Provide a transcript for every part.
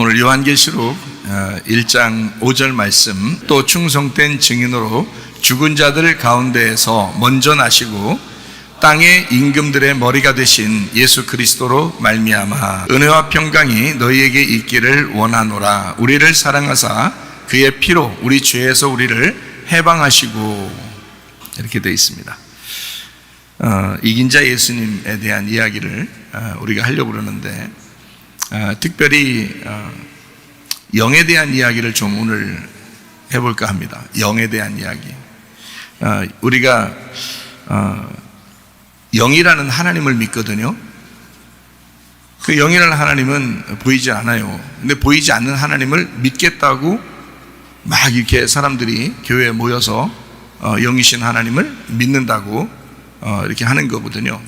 오늘 요한계시록 1장 5절 말씀, 또 충성된 증인으로 죽은 자들 가운데에서 먼저 나시고 땅의 임금들의 머리가 되신 예수 그리스도로 말미암아 은혜와 평강이 너희에게 있기를 원하노라. 우리를 사랑하사 그의 피로 우리 죄에서 우리를 해방하시고, 이렇게 되어 있습니다. 이긴 자 예수님에 대한 이야기를 우리가 하려고 그러는데, 특별히 영에 대한 이야기를 좀 오늘 해볼까 합니다. 영에 대한 이야기. 우리가 영이라는 하나님을 믿거든요. 그 영이라는 하나님은 보이지 않아요. 근데 보이지 않는 하나님을 믿겠다고 막 이렇게 사람들이 교회에 모여서 영이신 하나님을 믿는다고 이렇게 하는 거거든요.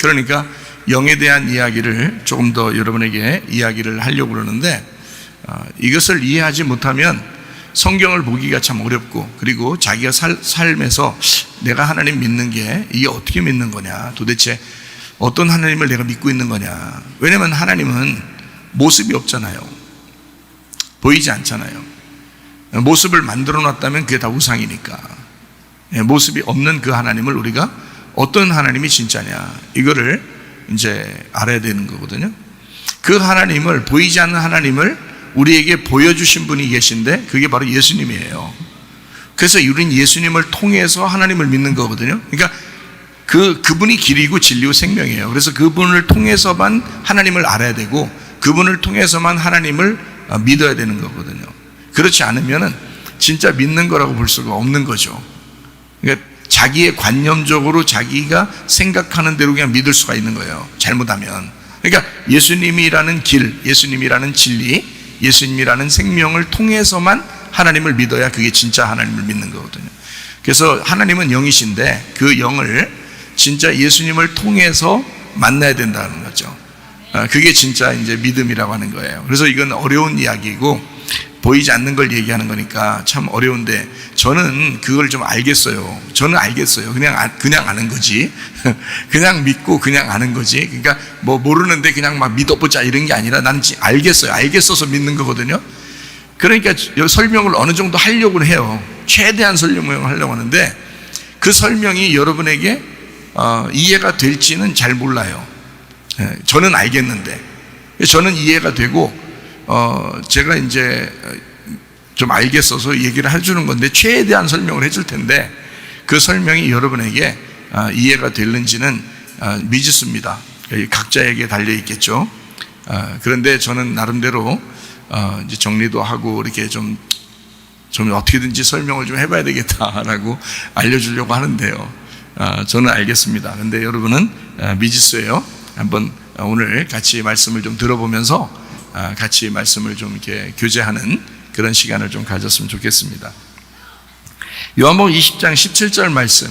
그러니까 영에 대한 이야기를 조금 더 여러분에게 이야기를 하려고 그러는데, 이것을 이해하지 못하면 성경을 보기가 참 어렵고, 그리고 자기가 삶에서 내가 하나님 믿는 게 이게 어떻게 믿는 거냐, 도대체 어떤 하나님을 내가 믿고 있는 거냐. 왜냐하면 하나님은 모습이 없잖아요. 보이지 않잖아요. 모습을 만들어 놨다면 그게 다 우상이니까. 모습이 없는 그 하나님을 우리가 어떤 하나님이 진짜냐, 이거를 이제 알아야 되는 거거든요. 그 하나님을, 보이지 않는 하나님을 우리에게 보여주신 분이 계신데 그게 바로 예수님이에요. 그래서 우리는 예수님을 통해서 하나님을 믿는 거거든요. 그러니까 그분이 길이고 진리고 생명이에요. 그래서 그분을 통해서만 하나님을 알아야 되고, 그분을 통해서만 하나님을 믿어야 되는 거거든요. 그렇지 않으면은 진짜 믿는 거라고 볼 수가 없는 거죠. 그러니까 자기의 관념적으로 자기가 생각하는 대로 그냥 믿을 수가 있는 거예요, 잘못하면. 그러니까 예수님이라는 길, 예수님이라는 진리, 예수님이라는 생명을 통해서만 하나님을 믿어야 그게 진짜 하나님을 믿는 거거든요. 그래서 하나님은 영이신데 그 영을 진짜 예수님을 통해서 만나야 된다는 거죠. 그게 진짜 이제 믿음이라고 하는 거예요. 그래서 이건 어려운 이야기고 보이지 않는 걸 얘기하는 거니까 참 어려운데, 저는 그걸 좀 알겠어요. 저는 알겠어요. 그냥 아는 거지. 그냥 믿고 그냥 아는 거지. 그러니까 뭐 모르는데 그냥 막 믿어보자 이런 게 아니라 나는 알겠어요. 알겠어서 믿는 거거든요. 그러니까 설명을 어느 정도 하려고 해요. 최대한 설명을 하려고 하는데 그 설명이 여러분에게 이해가 될지는 잘 몰라요. 저는 알겠는데, 저는 이해가 되고 제가 이제 좀 알겠어서 얘기를 해주는 건데, 최대한 설명을 해줄 텐데 그 설명이 여러분에게 이해가 되는지는 미지수입니다. 각자에게 달려 있겠죠. 그런데 저는 나름대로 이제 정리도 하고 이렇게 좀 어떻게든지 설명을 좀 해봐야 되겠다라고 알려주려고 하는데요. 저는 알겠습니다. 근데 여러분은 미지수예요. 한번 오늘 같이 말씀을 좀 들어보면서 같이 말씀을 좀 이렇게 교제하는 그런 시간을 좀 가졌으면 좋겠습니다. 요한복음 20장 17절 말씀,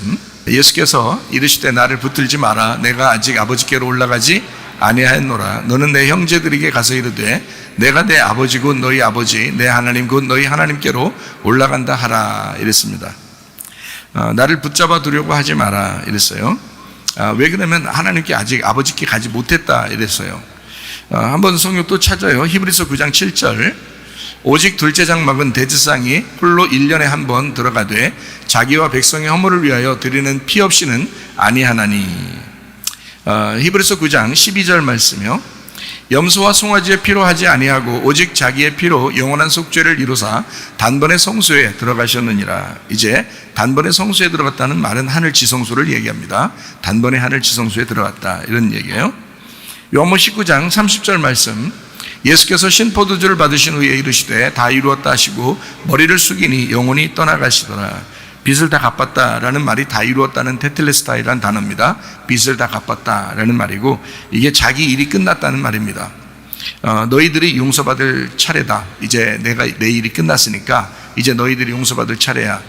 예수께서 이르시되 나를 붙들지 마라. 내가 아직 아버지께로 올라가지 아니하였노라. 너는 내 형제들에게 가서 이르되 내가 내 아버지 곧 너희 아버지, 내 하나님 곧 너희 하나님께로 올라간다 하라. 이랬습니다. 나를 붙잡아 두려고 하지 마라 이랬어요. 왜 그러면 하나님께 아직 아버지께 가지 못했다 이랬어요. 한번 성경 또 찾아요. 히브리서 9장 7절, 오직 둘째 장막은 대제사장이 홀로 1년에 한 번 들어가되 자기와 백성의 허물을 위하여 드리는 피 없이는 아니하나니. 히브리서 9장 12절 말씀이요. 염소와 송아지의 피로 하지 아니하고 오직 자기의 피로 영원한 속죄를 이루사 단번에 성소에 들어가셨느니라. 이제 단번에 성소에 들어갔다는 말은 하늘 지성소를 얘기합니다. 단번에 하늘 지성소에 들어갔다, 이런 얘기예요. 요한복음 19장 30절 말씀, 예수께서 신포도주를 받으신 후에 이르시되 다 이루었다 하시고 머리를 숙이니 영혼이 떠나가시더라. 빚을 다 갚았다라는 말이 다 이루었다는 테텔레스타이라는 단어입니다. 빚을 다 갚았다라는 말이고, 이게 자기 일이 끝났다는 말입니다. 너희들이 용서받을 차례다. 이제 내 일이 끝났으니까 이제 너희들이 용서받을 차례야.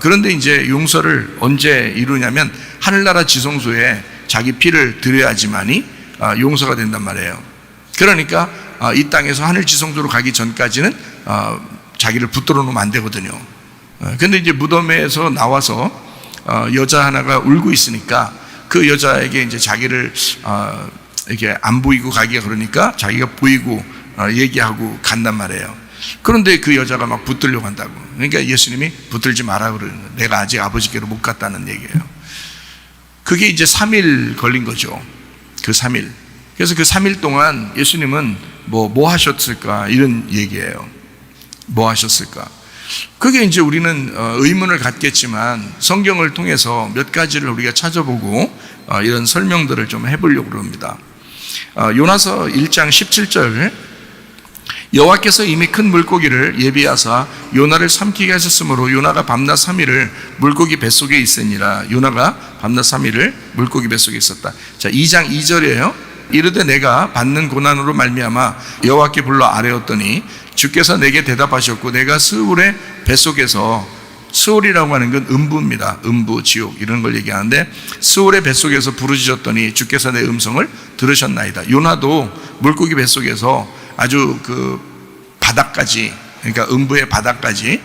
그런데 이제 용서를 언제 이루냐면 하늘나라 지성소에 자기 피를 드려야지만이 용서가 된단 말이에요. 그러니까 이 땅에서 하늘 지성소로 가기 전까지는 자기를 붙들어 놓으면 안 되거든요. 근데 이제 무덤에서 나와서 여자 하나가 울고 있으니까 그 여자에게 이제 자기를 이렇게 안 보이고 가기가 그러니까 자기가 보이고 얘기하고 간단 말이에요. 그런데 그 여자가 막 붙들려고 한다고. 그러니까 예수님이 붙들지 마라 그러는 거예요. 내가 아직 아버지께로 못 갔다는 얘기예요. 그게 이제 3일 걸린 거죠. 그 3일. 그래서 그 3일 동안 예수님은 뭐 하셨을까 이런 얘기예요. 뭐 하셨을까? 그게 이제 우리는 의문을 갖겠지만 성경을 통해서 몇 가지를 우리가 찾아보고 이런 설명들을 좀 해보려고 합니다. 요나서 1장 17절, 여호와께서 이미 큰 물고기를 예비하사 요나를 삼키게 하셨으므로 요나가 밤낮 3일을 물고기 뱃속에 있으니라. 요나가 밤낮 3일을 물고기 뱃속에 있었다. 자, 2장 2절이에요. 이르되 내가 받는 고난으로 말미암아 여호와께 불러 아뢰었더니 주께서 내게 대답하셨고 내가 스울의 뱃속에서, 스울이라고 하는 건 음부입니다. 음부, 지옥 이런 걸 얘기하는데 스울의 뱃속에서 부르짖었더니 주께서 내 음성을 들으셨나이다. 요나도 물고기 뱃속에서 아주 그 바닥까지, 그러니까 음부의 바닥까지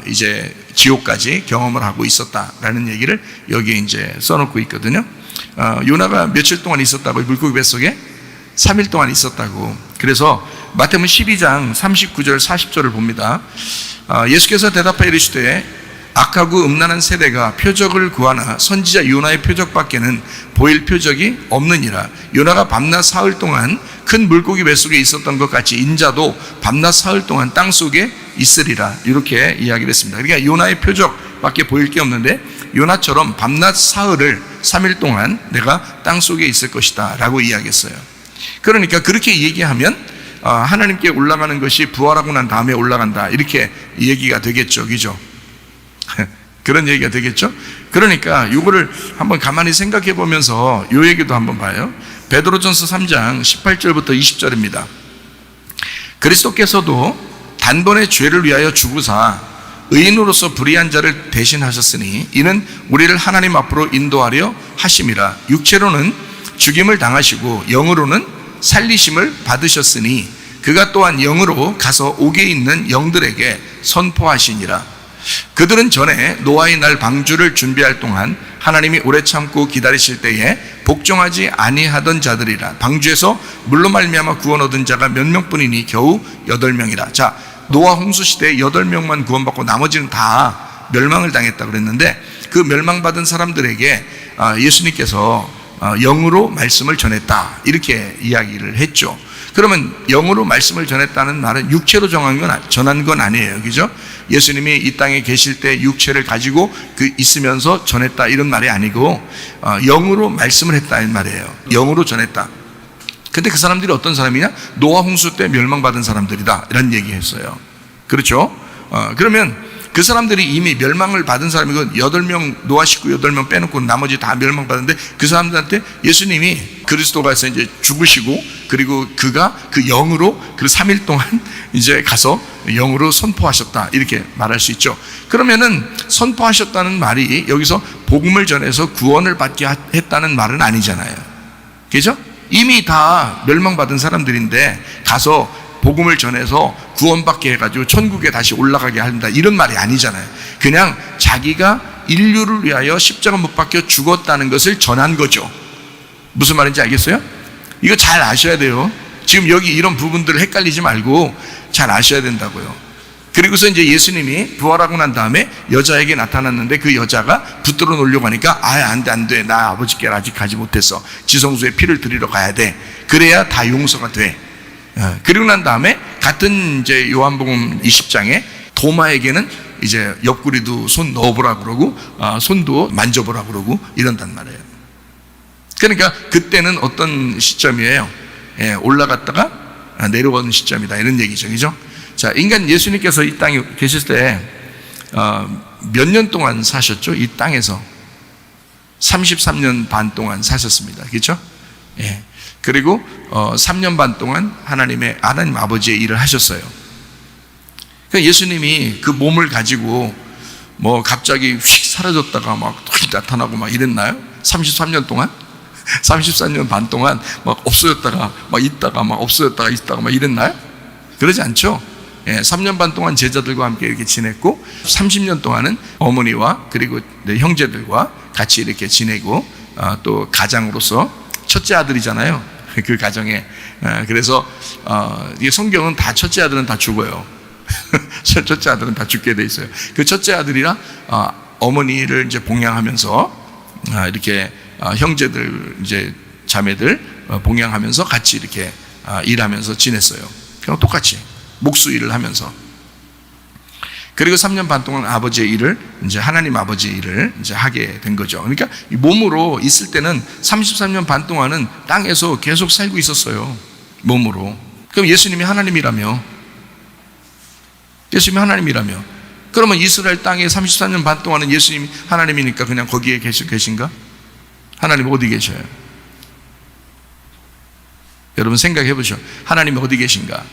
이제 지옥까지 경험을 하고 있었다라는 얘기를 여기에 이제 써놓고 있거든요. 요나가 며칠 동안 있었다고? 물고기 뱃속에 3일 동안 있었다고. 그래서 마태복음 12장 39절 40절을 봅니다. 예수께서 대답하여 이르시되 악하고 음란한 세대가 표적을 구하나 선지자 요나의 표적밖에는 보일 표적이 없느니라. 요나가 밤낮 사흘 동안 큰 물고기 뱃속에 있었던 것 같이 인자도 밤낮 사흘 동안 땅속에 있으리라. 이렇게 이야기를 했습니다. 그러니까 요나의 표적밖에 보일 게 없는데 요나처럼 밤낮 사흘을 3일 동안 내가 땅속에 있을 것이다 라고 이야기했어요. 그러니까 그렇게 얘기하면 하나님께 올라가는 것이 부활하고 난 다음에 올라간다 이렇게 얘기가 되겠죠. 그죠? 그런 얘기가 되겠죠. 그러니까 이거를 한번 가만히 생각해 보면서 이 얘기도 한번 봐요. 베드로전서 3장 18절부터 20절입니다. 그리스도께서도 단번에 죄를 위하여 죽으사 의인으로서 불의한 자를 대신하셨으니 이는 우리를 하나님 앞으로 인도하려 하심이라. 육체로는 죽임을 당하시고 영으로는 살리심을 받으셨으니 그가 또한 영으로 가서 옥에 있는 영들에게 선포하시니라. 그들은 전에 노아의 날 방주를 준비할 동안 하나님이 오래 참고 기다리실 때에 복종하지 아니하던 자들이라. 방주에서 물로 말미암아 구원 얻은 자가 몇 명뿐이니 겨우 8명이라. 자, 노아 홍수 시대에 8명만 구원받고 나머지는 다 멸망을 당했다 그랬는데 그 멸망받은 사람들에게 예수님께서 영으로 말씀을 전했다 이렇게 이야기를 했죠. 그러면 영으로 말씀을 전했다는 말은 육체로 전한 건 아니에요. 그죠? 예수님이 이 땅에 계실 때 육체를 가지고 있으면서 전했다 이런 말이 아니고 영으로 말씀을 했다 이 말이에요. 영으로 전했다. 근데 그 사람들이 어떤 사람이냐? 노아 홍수 때 멸망받은 사람들이다 이런 얘기했어요. 그렇죠? 그러면 그 사람들이 이미 멸망을 받은 사람이고 8명, 노아 식구 8명 빼놓고 나머지 다 멸망받았는데 그 사람들한테 예수님이 그리스도가 이제 죽으시고 그리고 그가 그 영으로 그 3일 동안 이제 가서 영으로 선포하셨다 이렇게 말할 수 있죠. 그러면은 선포하셨다는 말이 여기서 복음을 전해서 구원을 받게 했다는 말은 아니잖아요. 그죠? 이미 다 멸망받은 사람들인데 가서 복음을 전해서 구원받게 해가지고 천국에 다시 올라가게 한다 이런 말이 아니잖아요. 그냥 자기가 인류를 위하여 십자가 못 박혀 죽었다는 것을 전한 거죠. 무슨 말인지 알겠어요? 이거 잘 아셔야 돼요. 지금 여기 이런 부분들을 헷갈리지 말고 잘 아셔야 된다고요. 그리고서 이제 예수님이 부활하고 난 다음에 여자에게 나타났는데 그 여자가 붙들어 놓으려고 하니까 안 돼. 나 아버지께 아직 가지 못했어. 지성소에 피를 드리러 가야 돼. 그래야 다 용서가 돼. 그리고 난 다음에 같은 이제 요한복음 20장에 도마에게는 이제 옆구리도 손 넣어보라 그러고 손도 만져보라 그러고 이런단 말이에요. 그러니까 그때는 어떤 시점이에요? 올라갔다가 내려오는 시점이다 이런 얘기죠. 그죠? 자, 인간 예수님께서 이 땅에 계실 때 몇 년 동안 사셨죠? 이 땅에서 33년 반 동안 사셨습니다. 그렇죠? 예. 그리고 3년 반 동안 하나님 아버지의 일을 하셨어요. 그러니까 예수님이 그 몸을 가지고 뭐 갑자기 휙 사라졌다가 막 나타나고 막 이랬나요? 33년 동안? 34년 반 동안 막 없어졌다가 막 있다가 막 없어졌다가 있다가 막 이랬나요? 그러지 않죠? 3년 반 동안 제자들과 함께 이렇게 지냈고 30년 동안은 어머니와 그리고 형제들과 같이 이렇게 지내고 또 가장으로서 첫째 아들이잖아요. 그 가정에. 그래서 이 성경은 다 첫째 아들은 다 죽어요. 첫째 아들은 다 죽게 돼 있어요. 그 첫째 아들이라 어머니를 이제 봉양하면서 이렇게 형제들 이제 자매들 봉양하면서 같이 이렇게 일하면서 지냈어요. 그냥 똑같이 목수 일을 하면서. 그리고 3년 반 동안 아버지의 일을 이제 하나님 아버지의 일을 이제 하게 된 거죠. 그러니까 몸으로 있을 때는 33년 반 동안은 땅에서 계속 살고 있었어요. 몸으로. 그럼 예수님이 하나님이라며. 예수님이 하나님이라며. 그러면 이스라엘 땅에 34년 반 동안은 예수님이 하나님이니까 그냥 거기에 계신가? 하나님 어디 계셔요? 여러분 생각해 보시오. 하나님이 어디 계신가?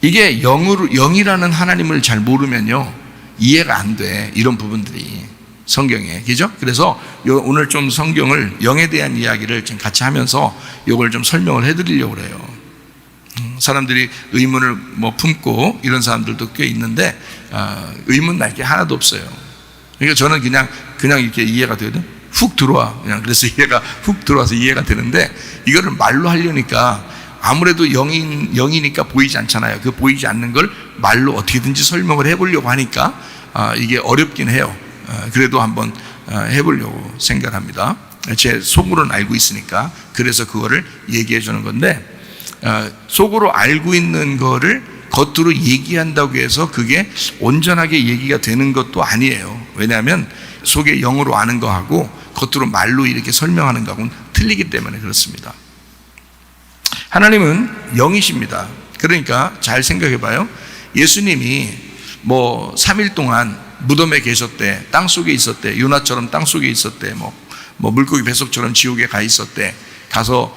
이게 영이라는 하나님을 잘 모르면요 이해가 안 돼. 이런 부분들이 성경에, 그죠? 그래서 오늘 좀 성경을 영에 대한 이야기를 좀 같이 하면서 이걸 좀 설명을 해드리려고 그래요. 사람들이 의문을 품고 이런 사람들도 꽤 있는데 의문 날 게 하나도 없어요. 그러니까 저는 그냥 이렇게 이해가 되거든. 훅 들어와. 그냥 그래서 이해가 훅 들어와서 이해가 되는데 이거를 말로 하려니까 아무래도 영이니까 보이지 않잖아요. 그 보이지 않는 걸 말로 어떻게든지 설명을 해보려고 하니까 이게 어렵긴 해요. 그래도 한번 해보려고 생각합니다. 제 속으로는 알고 있으니까. 그래서 그거를 얘기해 주는 건데 속으로 알고 있는 거를 겉으로 얘기한다고 해서 그게 온전하게 얘기가 되는 것도 아니에요. 왜냐하면 속에 영으로 아는 거하고 겉으로 말로 이렇게 설명하는 거하고는 틀리기 때문에 그렇습니다. 하나님은 영이십니다. 그러니까 잘 생각해 봐요. 예수님이 3일 동안 무덤에 계셨대. 땅 속에 있었대. 요나처럼 땅 속에 있었대. 물고기 뱃속처럼 지옥에 가 있었대. 가서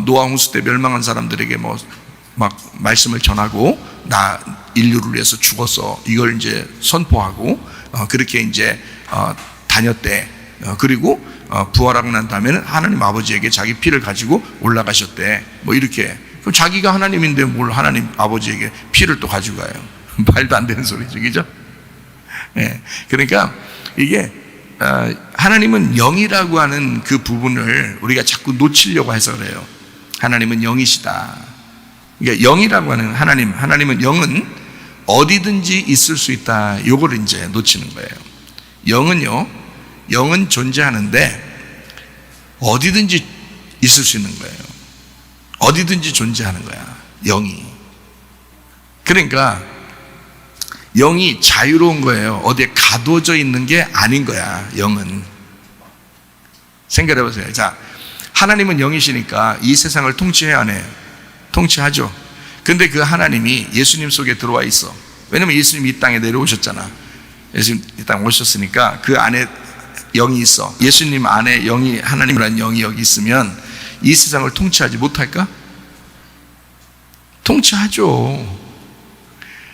노아 홍수 때 멸망한 사람들에게 막 말씀을 전하고 나 인류를 위해서 죽었어. 이걸 이제 선포하고 그렇게 이제 다녔대. 그리고 부활하고 난 다음에는 하나님 아버지에게 자기 피를 가지고 올라가셨대. 이렇게. 그럼 자기가 하나님인데 뭘 하나님 아버지에게 피를 또 가지고 가요? 말도 안 되는 소리죠, 그죠? 네. 그러니까 이게 하나님은 영이라고 하는 그 부분을 우리가 자꾸 놓치려고 해서 그래요. 하나님은 영이시다. 그러니까 영이라고 하는 하나님은 영은 어디든지 있을 수 있다. 요거를 이제 놓치는 거예요. 영은 존재하는데 어디든지 있을 수 있는 거예요. 어디든지 존재하는 거야, 영이. 그러니까 영이 자유로운 거예요. 어디에 가둬져 있는 게 아닌 거야, 영은. 생각해 보세요. 자, 하나님은 영이시니까 이 세상을 통치해야 안 해요? 통치하죠. 근데 그 하나님이 예수님 속에 들어와 있어. 왜냐면 예수님이 이 땅에 내려오셨잖아. 예수님 이 땅에 오셨으니까 그 안에 영이 있어. 예수님 안에 영이, 하나님이라는 영이 여기 있으면 이 세상을 통치하지 못할까? 통치하죠.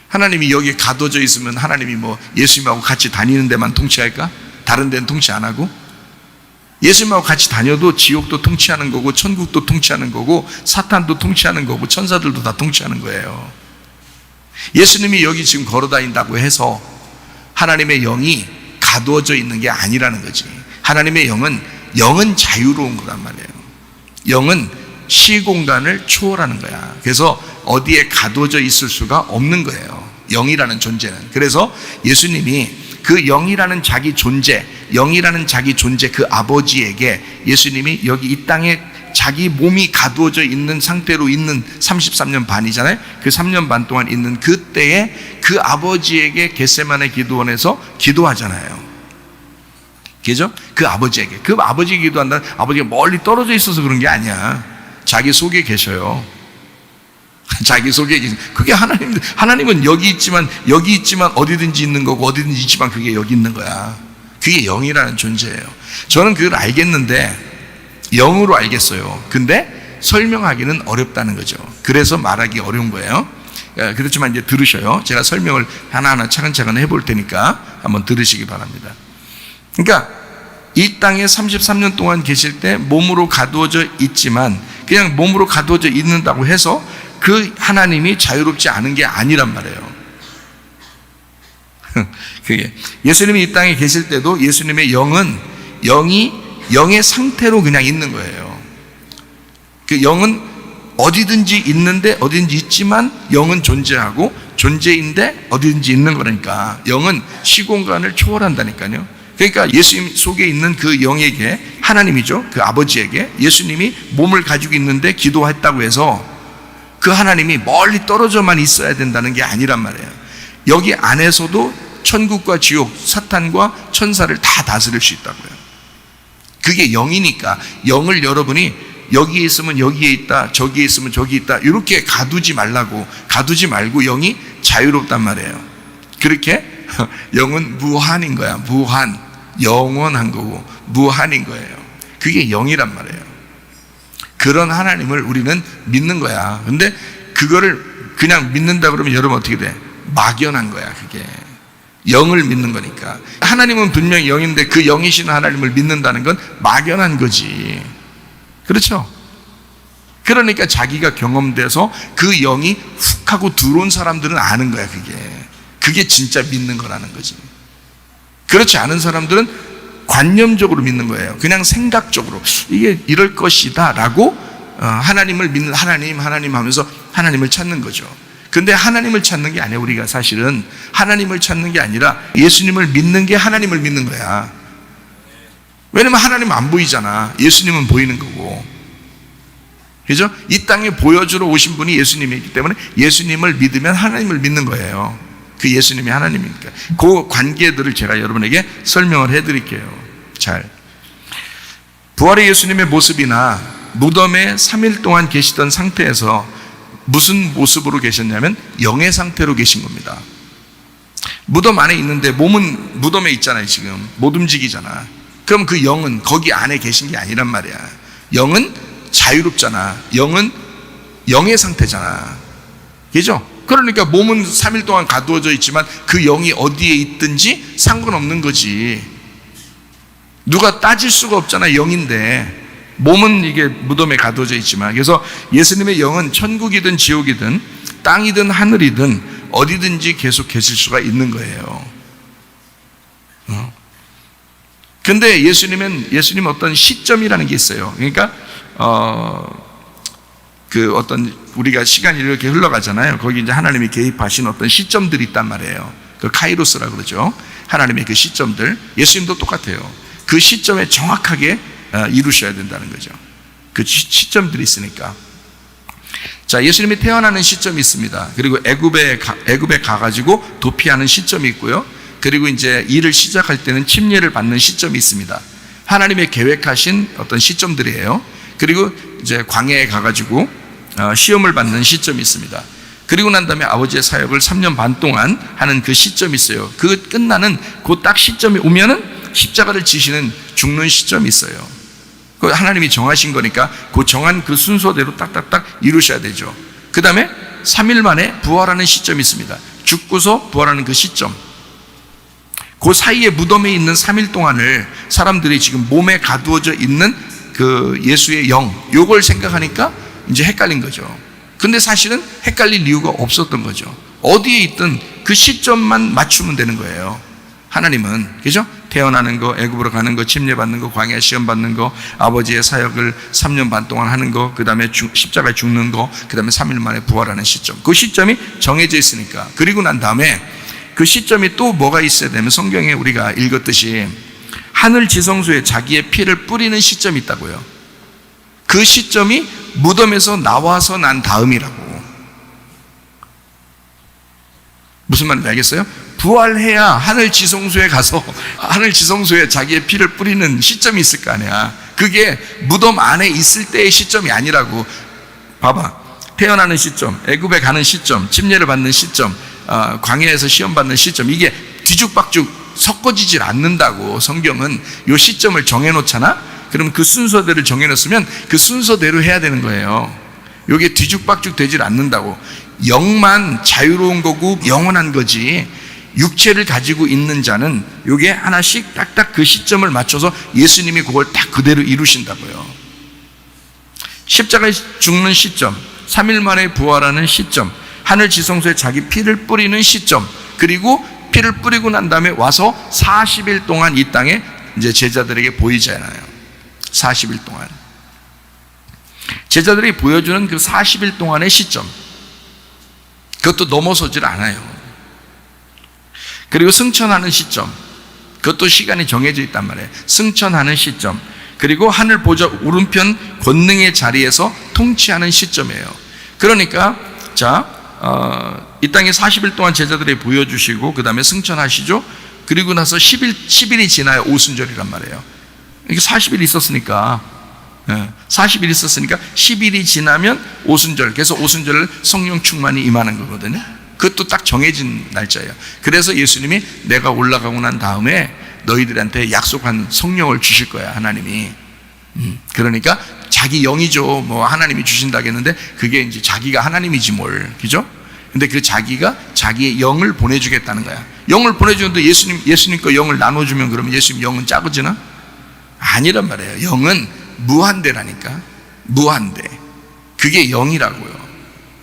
하나님이 여기 가둬져 있으면 하나님이 예수님하고 같이 다니는 데만 통치할까? 다른 데는 통치 안 하고? 예수님하고 같이 다녀도 지옥도 통치하는 거고 천국도 통치하는 거고 사탄도 통치하는 거고 천사들도 다 통치하는 거예요. 예수님이 여기 지금 걸어 다닌다고 해서 하나님의 영이 가두어져 있는 게 아니라는 거지. 하나님의 영은 자유로운 거란 말이에요. 영은 시공간을 초월하는 거야. 그래서 어디에 가두어져 있을 수가 없는 거예요, 영이라는 존재는. 그래서 예수님이 그 영이라는 자기 존재 그 아버지에게 예수님이 여기 이 땅에 자기 몸이 가두어져 있는 상태로 있는 33년 반이잖아요. 그 3년 반 동안 있는 그때에 그 아버지에게 겟세마네 기도원에서 기도하잖아요. 그죠? 그 아버지에게 기도한다는, 아버지가 멀리 떨어져 있어서 그런 게 아니야. 자기 속에 계셔요. 자기 속에 계신, 그게 하나님은 여기 있지만 어디든지 있는 거고 어디든지 있지만 그게 여기 있는 거야. 그게 영이라는 존재예요. 저는 그걸 알겠는데 영으로 알겠어요. 근데 설명하기는 어렵다는 거죠. 그래서 말하기 어려운 거예요. 그렇지만 이제 들으셔요. 제가 설명을 하나하나 차근차근 해볼 테니까 한번 들으시기 바랍니다. 그러니까 이 땅에 33년 동안 계실 때 몸으로 가두어져 있지만 그냥 몸으로 가두어져 있는다고 해서 그 하나님이 자유롭지 않은 게 아니란 말이에요. 그게 예수님이 이 땅에 계실 때도 예수님의 영이 영의 상태로 그냥 있는 거예요. 그 영은 어디든지 있는데 어디든지 있지만 영은 존재하고 존재인데 어디든지 있는 거니까 영은 시공간을 초월한다니까요. 그러니까 예수님 속에 있는 그 영에게, 하나님이죠, 그 아버지에게 예수님이 몸을 가지고 있는데 기도했다고 해서 그 하나님이 멀리 떨어져만 있어야 된다는 게 아니란 말이에요. 여기 안에서도 천국과 지옥, 사탄과 천사를 다 다스릴 수 있다고요. 그게 영이니까 영을 여러분이 여기에 있으면 여기에 있다, 저기에 있으면 저기 있다 이렇게 가두지 말고 영이 자유롭단 말이에요. 그렇게 영은 무한인 거야. 무한, 영원한 거고 무한인 거예요. 그게 영이란 말이에요. 그런 하나님을 우리는 믿는 거야. 근데 그거를 그냥 믿는다 그러면 여러분 어떻게 돼? 막연한 거야. 그게 영을 믿는 거니까. 하나님은 분명히 영인데 그 영이신 하나님을 믿는다는 건 막연한 거지. 그렇죠? 그러니까 자기가 경험돼서 그 영이 훅 하고 들어온 사람들은 아는 거야. 그게 진짜 믿는 거라는 거지. 그렇지 않은 사람들은 관념적으로 믿는 거예요. 그냥 생각적으로 이게 이럴 것이다 라고 하나님을 믿는, 하나님 하면서 하나님을 찾는 거죠. 근데 하나님을 찾는 게 아니야. 우리가 사실은 하나님을 찾는 게 아니라 예수님을 믿는 게 하나님을 믿는 거야. 왜냐면 하나님은 안 보이잖아. 예수님은 보이는 거고. 그죠? 이 땅에 보여주러 오신 분이 예수님이기 때문에 예수님을 믿으면 하나님을 믿는 거예요. 그 예수님이 하나님이니까. 그 관계들을 제가 여러분에게 설명을 해드릴게요. 잘. 부활의 예수님의 모습이나 무덤에 3일 동안 계시던 상태에서 무슨 모습으로 계셨냐면 영의 상태로 계신 겁니다. 무덤 안에 있는데 몸은 무덤에 있잖아요. 지금 못 움직이잖아. 그럼 그 영은 거기 안에 계신 게 아니란 말이야. 영은 자유롭잖아. 영은 영의 상태잖아. 그죠? 그러니까 몸은 3일 동안 가두어져 있지만 그 영이 어디에 있든지 상관없는 거지. 누가 따질 수가 없잖아. 영인데 몸은 이게 무덤에 가두어져 있지만. 그래서 예수님의 영은 천국이든 지옥이든 땅이든 하늘이든 어디든지 계속 계실 수가 있는 거예요. 근데 예수님 어떤 시점이라는 게 있어요. 그러니까 그 어떤 우리가 시간이 이렇게 흘러가잖아요. 거기 이제 하나님이 개입하신 어떤 시점들이 있단 말이에요. 그 카이로스라고 그러죠. 하나님의 그 시점들. 예수님도 똑같아요. 그 시점에 정확하게 이루셔야 된다는 거죠. 그 시점들이 있으니까. 자, 예수님이 태어나는 시점이 있습니다. 그리고 애굽에 가가지고 도피하는 시점이 있고요. 그리고 이제 일을 시작할 때는 침례를 받는 시점이 있습니다. 하나님의 계획하신 어떤 시점들이에요. 그리고 이제 광야에 가가지고 시험을 받는 시점이 있습니다. 그리고 난 다음에 아버지의 사역을 3년 반 동안 하는 그 시점이 있어요. 그 끝나는 그 딱 시점이 오면은 십자가를 지시는 죽는 시점이 있어요. 그 하나님이 정하신 거니까 그 정한 그 순서대로 딱딱딱 이루셔야 되죠. 그 다음에 3일 만에 부활하는 시점이 있습니다. 죽고서 부활하는 그 시점. 그 사이에 무덤에 있는 3일 동안을 사람들이 지금 몸에 가두어져 있는 그 예수의 영, 요걸 생각하니까 이제 헷갈린 거죠. 근데 사실은 헷갈릴 이유가 없었던 거죠. 어디에 있든 그 시점만 맞추면 되는 거예요. 하나님은. 그죠? 태어나는 거, 애굽으로 가는 거, 침례 받는 거, 광야 시험 받는 거, 아버지의 사역을 3년 반 동안 하는 거, 그 다음에 십자가에 죽는 거, 그 다음에 3일 만에 부활하는 시점. 그 시점이 정해져 있으니까. 그리고 난 다음에 그 시점이 또 뭐가 있어야 되면 성경에 우리가 읽었듯이 하늘 지성소에 자기의 피를 뿌리는 시점이 있다고요. 그 시점이 무덤에서 나와서 난 다음이라고. 무슨 말인지 알겠어요? 부활해야 하늘 지성소에 가서 하늘 지성소에 자기의 피를 뿌리는 시점이 있을 거 아니야. 그게 무덤 안에 있을 때의 시점이 아니라고. 봐봐. 태어나는 시점, 애굽에 가는 시점, 침례를 받는 시점, 광야에서 시험 받는 시점, 이게 뒤죽박죽 섞어지질 않는다고. 성경은 이 시점을 정해놓잖아. 그럼 그 순서대로 정해놓으면 그 순서대로 해야 되는 거예요. 이게 뒤죽박죽 되질 않는다고. 영만 자유로운 거고 영원한 거지, 육체를 가지고 있는 자는 이게 하나씩 딱딱 그 시점을 맞춰서 예수님이 그걸 딱 그대로 이루신다고요. 십자가에 죽는 시점, 3일 만에 부활하는 시점, 하늘 지성소에 자기 피를 뿌리는 시점, 그리고 피를 뿌리고 난 다음에 와서 40일 동안 이 땅에 이제 제자들에게 보이잖아요. 40일 동안. 제자들이 보여주는 그 40일 동안의 시점, 그것도 넘어서질 않아요. 그리고 승천하는 시점, 그것도 시간이 정해져 있단 말이에요. 승천하는 시점, 그리고 하늘 보좌 오른편 권능의 자리에서 통치하는 시점이에요. 그러니까 이 땅에 40일 동안 제자들이 보여주시고 그 다음에 승천하시죠. 그리고 나서 10일이 지나야 오순절이란 말이에요. 이게 40일 있었으니까 40일 있었으니까 10일이 지나면 오순절, 그래서 오순절을 성령 충만이 임하는 거거든요. 그것도 딱 정해진 날짜예요. 그래서 예수님이 내가 올라가고 난 다음에 너희들한테 약속한 성령을 주실 거야, 하나님이. 그러니까 자기 영이죠. 뭐 하나님이 주신다겠는데 그게 이제 자기가 하나님이지 뭘, 그죠? 근데 그 자기가 자기의 영을 보내주겠다는 거야. 영을 보내주는데 예수님 거 영을 나눠주면 그러면 예수님 영은 작아지나? 아니란 말이에요. 영은 무한대라니까. 무한대. 그게 영이라고요.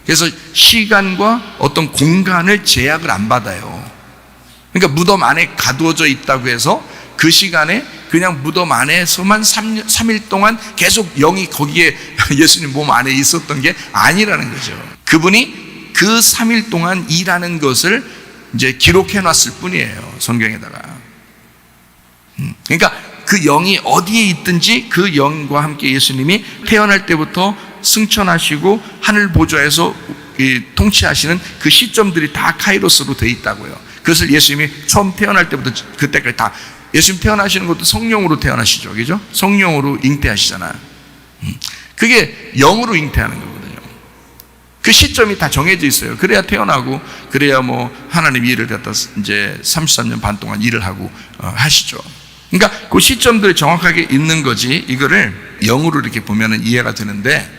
그래서 시간과 어떤 공간을 제약을 안 받아요. 그러니까 무덤 안에 가두어져 있다고 해서 그 시간에 그냥 무덤 안에서만 3일 동안 계속 영이 거기에 예수님 몸 안에 있었던 게 아니라는 거죠. 그분이 그 3일 동안 일하는 것을 이제 기록해 놨을 뿐이에요, 성경에다가. 그러니까 그 영이 어디에 있든지 그 영과 함께 예수님이 태어날 때부터 승천하시고 하늘 보좌에서 통치하시는 그 시점들이 다 카이로스로 돼 있다고요. 그것을 예수님이 처음 태어날 때부터 그때까지 다, 예수님 태어나시는 것도 성령으로 태어나시죠, 그죠? 성령으로 잉태하시잖아요. 그게 영으로 잉태하는 거거든요. 그 시점이 다 정해져 있어요. 그래야 태어나고, 그래야 뭐 하나님 일을 갖다 이제 33년 반 동안 일을 하고 하시죠. 그러니까 그 시점들이 정확하게 있는 거지. 이거를 영으로 이렇게 보면은 이해가 되는데,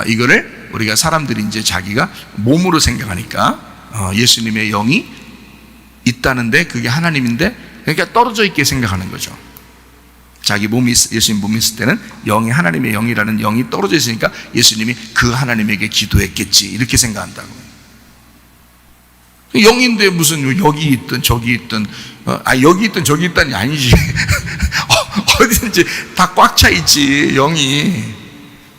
이거를 우리가 사람들이 이제 자기가 몸으로 생각하니까 예수님의 영이 있다는데 그게 하나님인데, 그러니까 떨어져 있게 생각하는 거죠. 자기 몸이, 예수님 몸이 있을 때는 영이, 하나님의 영이라는 영이 떨어져 있으니까 예수님이 그 하나님에게 기도했겠지, 이렇게 생각한다고. 영인데 무슨 여기 있든 저기 있든, 여기 있든 저기 있다니 아니지. 어디든지 다 꽉 차 있지, 영이.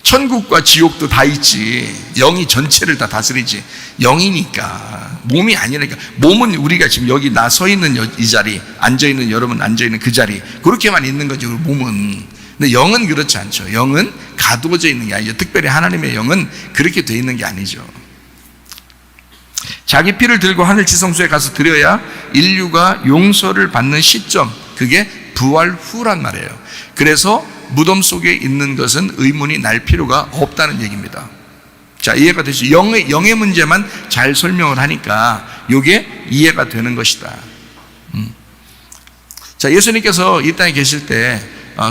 천국과 지옥도 다 있지. 영이 전체를 다 다스리지. 영이니까. 몸이 아니니까. 몸은 우리가 지금 여기 나 서 있는 이 자리, 앉아 있는 여러분 앉아 있는 그 자리, 그렇게만 있는 거지, 몸은. 근데 영은 그렇지 않죠. 영은 가두어져 있는 게 아니죠. 특별히 하나님의 영은 그렇게 돼 있는 게 아니죠. 자기 피를 들고 하늘 지성소에 가서 드려야 인류가 용서를 받는 시점, 그게 부활 후란 말이에요. 그래서 무덤 속에 있는 것은 의문이 날 필요가 없다는 얘기입니다. 자, 이해가 되시죠? 영의 문제만 잘 설명을 하니까 이게 이해가 되는 것이다. 자, 예수님께서 이 땅에 계실 때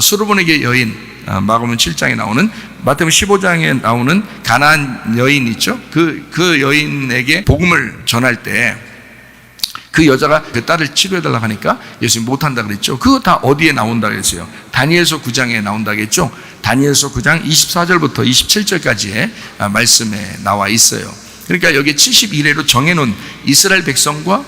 수르보니게 여인, 마가복음 7장에 나오는, 마태복음 15장에 나오는 가나안 여인 있죠? 그 여인에게 복음을 전할 때 그 여자가 그 딸을 치료해달라고 하니까 예수님 못한다 그랬죠. 그거 다 어디에 나온다 그랬어요? 다니엘서 9장에 나온다 그랬죠. 다니엘서 9장 24절부터 27절까지의 말씀에 나와 있어요. 그러니까 여기 70일회로 정해놓은 이스라엘 백성과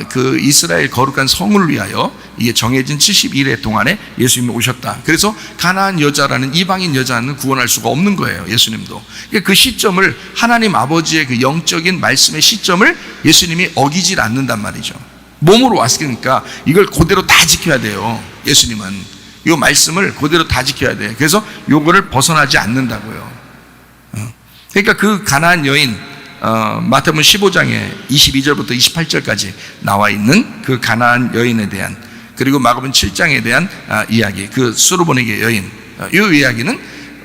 그 이스라엘 거룩한 성을 위하여 이게 정해진 71회 동안에 예수님이 오셨다. 그래서 가나안 여자라는, 이방인 여자는 구원할 수가 없는 거예요, 예수님도. 그 시점을, 하나님 아버지의 그 영적인 말씀의 시점을 예수님이 어기질 않는단 말이죠. 몸으로 왔으니까 이걸 그대로 다 지켜야 돼요. 예수님은 이 말씀을 그대로 다 지켜야 돼요. 그래서 요거를 벗어나지 않는다고요. 그러니까 그 가나안 여인, 마태복음 15장에 22절부터 28절까지 나와 있는 그 가나안 여인에 대한, 그리고 마가복음 7장에 대한 이야기, 그 수르보니게 여인, 이 이야기는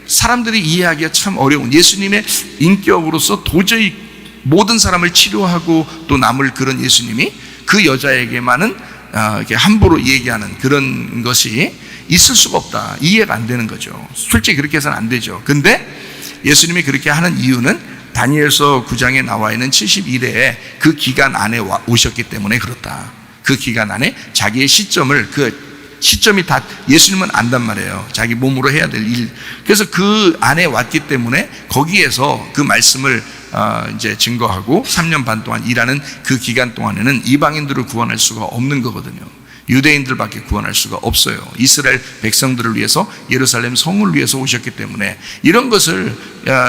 사람들이 이해하기가 참 어려운, 예수님의 인격으로서 도저히 모든 사람을 치료하고 또 남을 그런 예수님이 그 여자에게만은 이렇게 함부로 얘기하는 그런 것이 있을 수가 없다. 이해가 안 되는 거죠. 솔직히 그렇게 해서는 안 되죠. 근데 예수님이 그렇게 하는 이유는 다니엘서 9장에 나와 있는 71회에 그 기간 안에 오셨기 때문에 그렇다. 그 기간 안에 자기의 시점을, 그 시점이 다 예수님은 안단 말이에요. 자기 몸으로 해야 될 일. 그래서 그 안에 왔기 때문에 거기에서 그 말씀을 이제 증거하고 3년 반 동안 일하는 그 기간 동안에는 이방인들을 구원할 수가 없는 거거든요. 유대인들밖에 구원할 수가 없어요. 이스라엘 백성들을 위해서, 예루살렘 성을 위해서 오셨기 때문에 이런 것을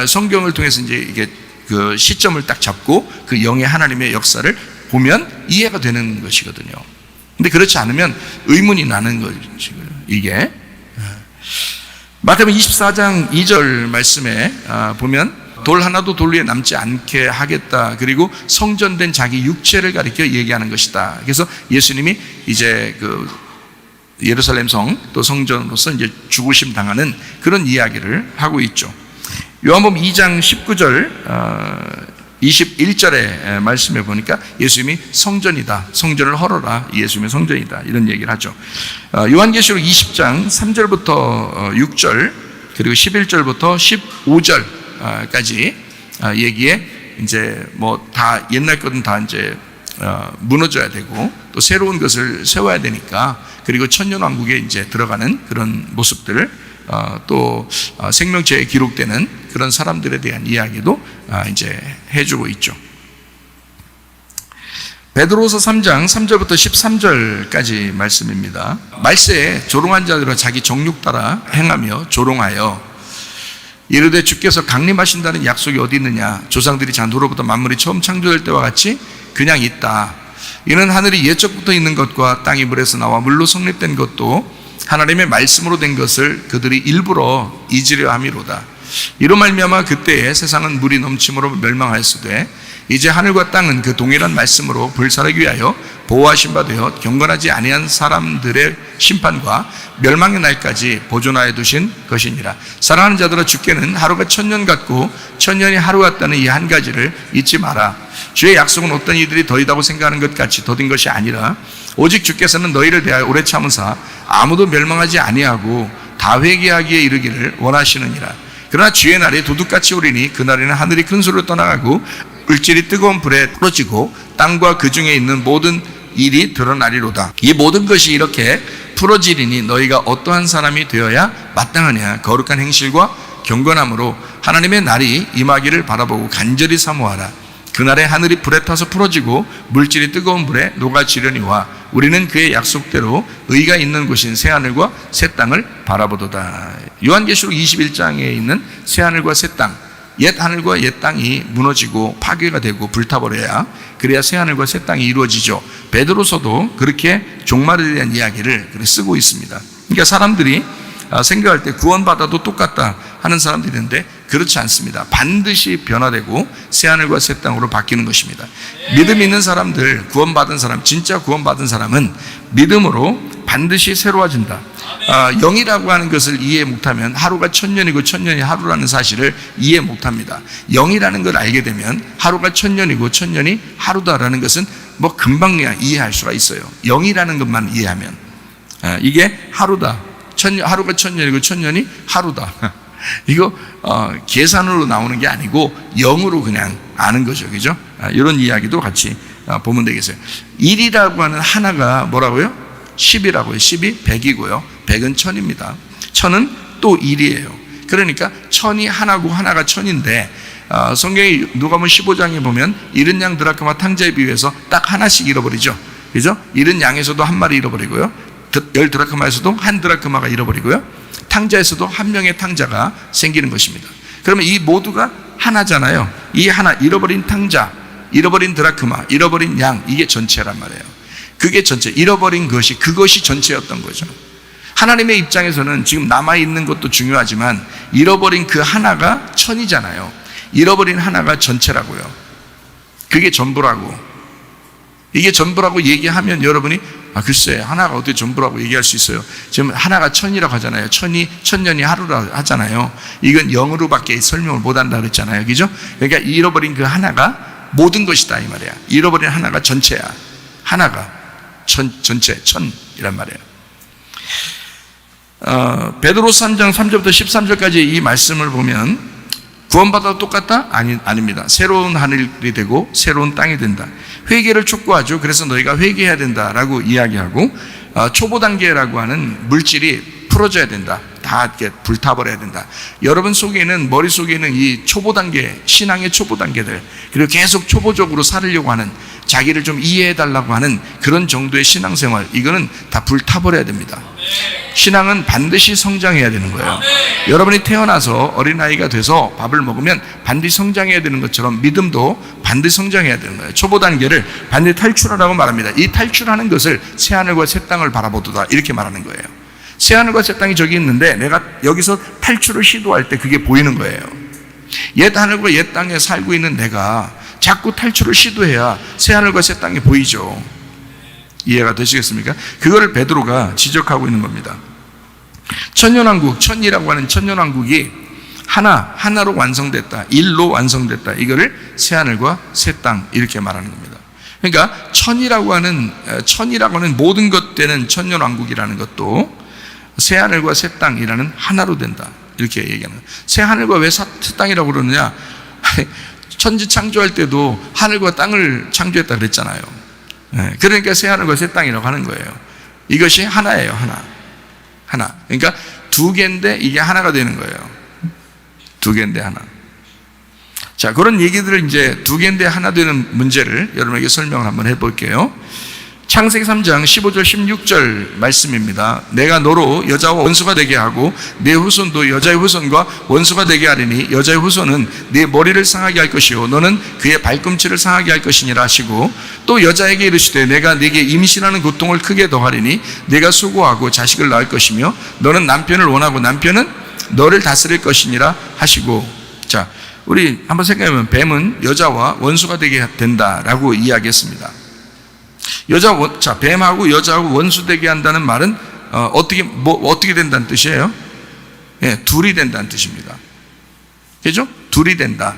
성경을 통해서 이제 이게 그 시점을 딱 잡고 그 영의 하나님의 역사를 보면 이해가 되는 것이거든요. 근데 그렇지 않으면 의문이 나는 거죠. 이게 마태복음 24장 2절 말씀에 보면 돌 하나도 돌 위에 남지 않게 하겠다. 그리고 성전된 자기 육체를 가리켜 얘기하는 것이다. 그래서 예수님이 이제 그 예루살렘 성 또 성전으로서 이제 죽으심 당하는 그런 이야기를 하고 있죠. 요한복음 2장 19절 21절의 말씀에 보니까 예수님이 성전이다. 성전을 헐어라. 예수님의 성전이다. 이런 얘기를 하죠. 요한계시록 20장 3절부터 6절 그리고 11절부터 15절까지 얘기에 이제 뭐 다 옛날 것은 다 이제 무너져야 되고 또 새로운 것을 세워야 되니까 그리고 천년왕국에 이제 들어가는 그런 모습들 또 생명체에 기록되는 그런 사람들에 대한 이야기도 이제 해주고 있죠. 베드로서 3장 3절부터 13절까지 말씀입니다. 말세에 조롱한 자들과 자기 정욕 따라 행하며 조롱하여 이르되 주께서 강림하신다는 약속이 어디 있느냐? 조상들이 잔도로부터 만물이 처음 창조될 때와 같이 그냥 있다. 이는 하늘이 옛적부터 있는 것과 땅이 물에서 나와 물로 성립된 것도 하나님의 말씀으로 된 것을 그들이 일부러 잊으려 함이로다. 이로 말미암아 그때에 세상은 물이 넘침으로 멸망하였으되 이제 하늘과 땅은 그 동일한 말씀으로 불사르기 위하여 보호하신 바 되어 경건하지 아니한 사람들의 심판과 멸망의 날까지 보존하여 두신 것이니라. 사랑하는 자들아 주께는 하루가 천년 같고 천년이 하루 같다는 이 한 가지를 잊지 마라. 주의 약속은 어떤 이들이 더디다고 생각하는 것 같이 더딘 것이 아니라 오직 주께서는 너희를 대하여 오래 참으사 아무도 멸망하지 아니하고 다 회개하기에 이르기를 원하시느니라. 그러나 주의 날이 도둑같이 오리니 그날에는 하늘이 큰 소리로 떠나가고 물질이 뜨거운 불에 풀어지고 땅과 그 중에 있는 모든 일이 드러나리로다. 이 모든 것이 이렇게 풀어지리니 너희가 어떠한 사람이 되어야 마땅하냐? 거룩한 행실과 경건함으로 하나님의 날이 임하기를 바라보고 간절히 사모하라. 그날에 하늘이 불에 타서 풀어지고 물질이 뜨거운 불에 녹아지려니와 우리는 그의 약속대로 의가 있는 곳인 새하늘과 새 땅을 바라보도다. 요한계시록 21장에 있는 새하늘과 새 땅, 옛 하늘과 옛 땅이 무너지고 파괴가 되고 불타버려야 그래야 새하늘과 새 땅이 이루어지죠. 베드로서도 그렇게 종말에 대한 이야기를 쓰고 있습니다. 그러니까 사람들이 생각할 때 구원받아도 똑같다 하는 사람들이 있는데 그렇지 않습니다. 반드시 변화되고 새하늘과 새 땅으로 바뀌는 것입니다. 믿음 있는 사람들, 구원받은 사람, 진짜 구원받은 사람은 믿음으로 반드시 새로워진다. 영이라고 하는 것을 이해 못하면 하루가 천년이고 천년이 하루라는 사실을 이해 못합니다. 영이라는 걸 알게 되면 하루가 천년이고 천년이 하루다라는 것은 뭐 금방 이해할 수가 있어요. 영이라는 것만 이해하면 이게 하루다. 하루가 천년이고 천년이 하루다. 이거 계산으로 나오는 게 아니고 영으로 그냥 아는 거죠. 그죠? 이런 이야기도 같이 보면 되겠어요. 1이라고 하는 하나가 뭐라고요? 10이라고요. 10이 100이고요. 100은 1000입니다. 1000은 또 1이에요. 그러니까 1000이 하나고 하나가 1000인데 성경이 누가복음 15장에 보면 잃은 양 드라크마 탕자에 비유해서 딱 하나씩 잃어버리죠. 그죠? 잃은 양에서도 한 마리 잃어버리고요. 10 드라크마에서도 한 드라크마가 잃어버리고요. 탕자에서도 한 명의 탕자가 생기는 것입니다. 그러면 이 모두가 하나잖아요. 이 하나, 잃어버린 탕자, 잃어버린 드라크마, 잃어버린 양, 이게 전체란 말이에요. 그게 전체, 잃어버린 것이 그것이 전체였던 거죠. 하나님의 입장에서는 지금 남아있는 것도 중요하지만 잃어버린 그 하나가 천이잖아요. 잃어버린 하나가 전체라고요. 그게 전부라고. 이게 전부라고 얘기하면 여러분이 글쎄 하나가 어떻게 전부라고 얘기할 수 있어요? 지금 하나가 천이라고 하잖아요. 천년이 하루라고 하잖아요. 이건 영으로밖에 설명을 못한다 그랬잖아요. 그죠? 그러니까 잃어버린 그 하나가 모든 것이다 이 말이야. 잃어버린 하나가 전체야. 하나가 전체 천이란 말이에요. 베드로서 3장 3절부터 13절까지 이 말씀을 보면 구원받아도 똑같다? 아닙니다. 새로운 하늘이 되고 새로운 땅이 된다. 회개를 촉구하죠. 그래서 너희가 회개해야 된다라고 이야기하고 초보 단계라고 하는 물질이 풀어져야 된다. 다 이렇게 불타버려야 된다. 여러분 속에는, 머릿속에는 이 초보 단계, 신앙의 초보 단계들, 그리고 계속 초보적으로 살으려고 하는, 자기를 좀 이해해달라고 하는 그런 정도의 신앙생활, 이거는 다 불타버려야 됩니다. 신앙은 반드시 성장해야 되는 거예요. 여러분이 태어나서 어린아이가 돼서 밥을 먹으면 반드시 성장해야 되는 것처럼 믿음도 반드시 성장해야 되는 거예요. 초보 단계를 반드시 탈출하라고 말합니다. 이 탈출하는 것을 새하늘과 새 땅을 바라보도다, 이렇게 말하는 거예요. 새하늘과 새 땅이 저기 있는데 내가 여기서 탈출을 시도할 때 그게 보이는 거예요. 옛 하늘과 옛 땅에 살고 있는 내가 자꾸 탈출을 시도해야 새하늘과 새 땅이 보이죠. 이해가 되시겠습니까? 그거를 베드로가 지적하고 있는 겁니다. 천년왕국, 천이라고 하는 천년왕국이 하나로 완성됐다, 일로 완성됐다, 이거를 새하늘과 새 땅, 이렇게 말하는 겁니다. 그러니까 천이라고 하는 모든 것 되는 천년왕국이라는 것도 새하늘과 새 땅이라는 하나로 된다, 이렇게 얘기하는 거예요. 새하늘과 왜 새 땅이라고 그러느냐? 천지 창조할 때도 하늘과 땅을 창조했다 그랬잖아요. 그러니까 새하늘과 새 땅이라고 하는 거예요. 이것이 하나예요. 하나. 그러니까 두 개인데 이게 하나가 되는 거예요. 두 개인데 하나. 자, 그런 얘기들을 이제 두 개인데 하나 되는 문제를 여러분에게 설명을 한번 해볼게요. 창세기 3장 15절 16절 말씀입니다. 내가 너로 여자와 원수가 되게 하고 내 후손도 여자의 후손과 원수가 되게 하리니 여자의 후손은 네 머리를 상하게 할 것이요 너는 그의 발꿈치를 상하게 할 것이니라 하시고, 또 여자에게 이르시되 내가 네게 임신하는 고통을 크게 더하리니 네가 수고하고 자식을 낳을 것이며 너는 남편을 원하고 남편은 너를 다스릴 것이니라 하시고. 자, 우리 한번 생각해보면 뱀은 여자와 원수가 되게 된다라고 이야기했습니다. 뱀하고 여자하고 원수되게 한다는 말은 어떻게 된다는 뜻이에요? 둘이 된다는 뜻입니다. 그죠? 둘이 된다.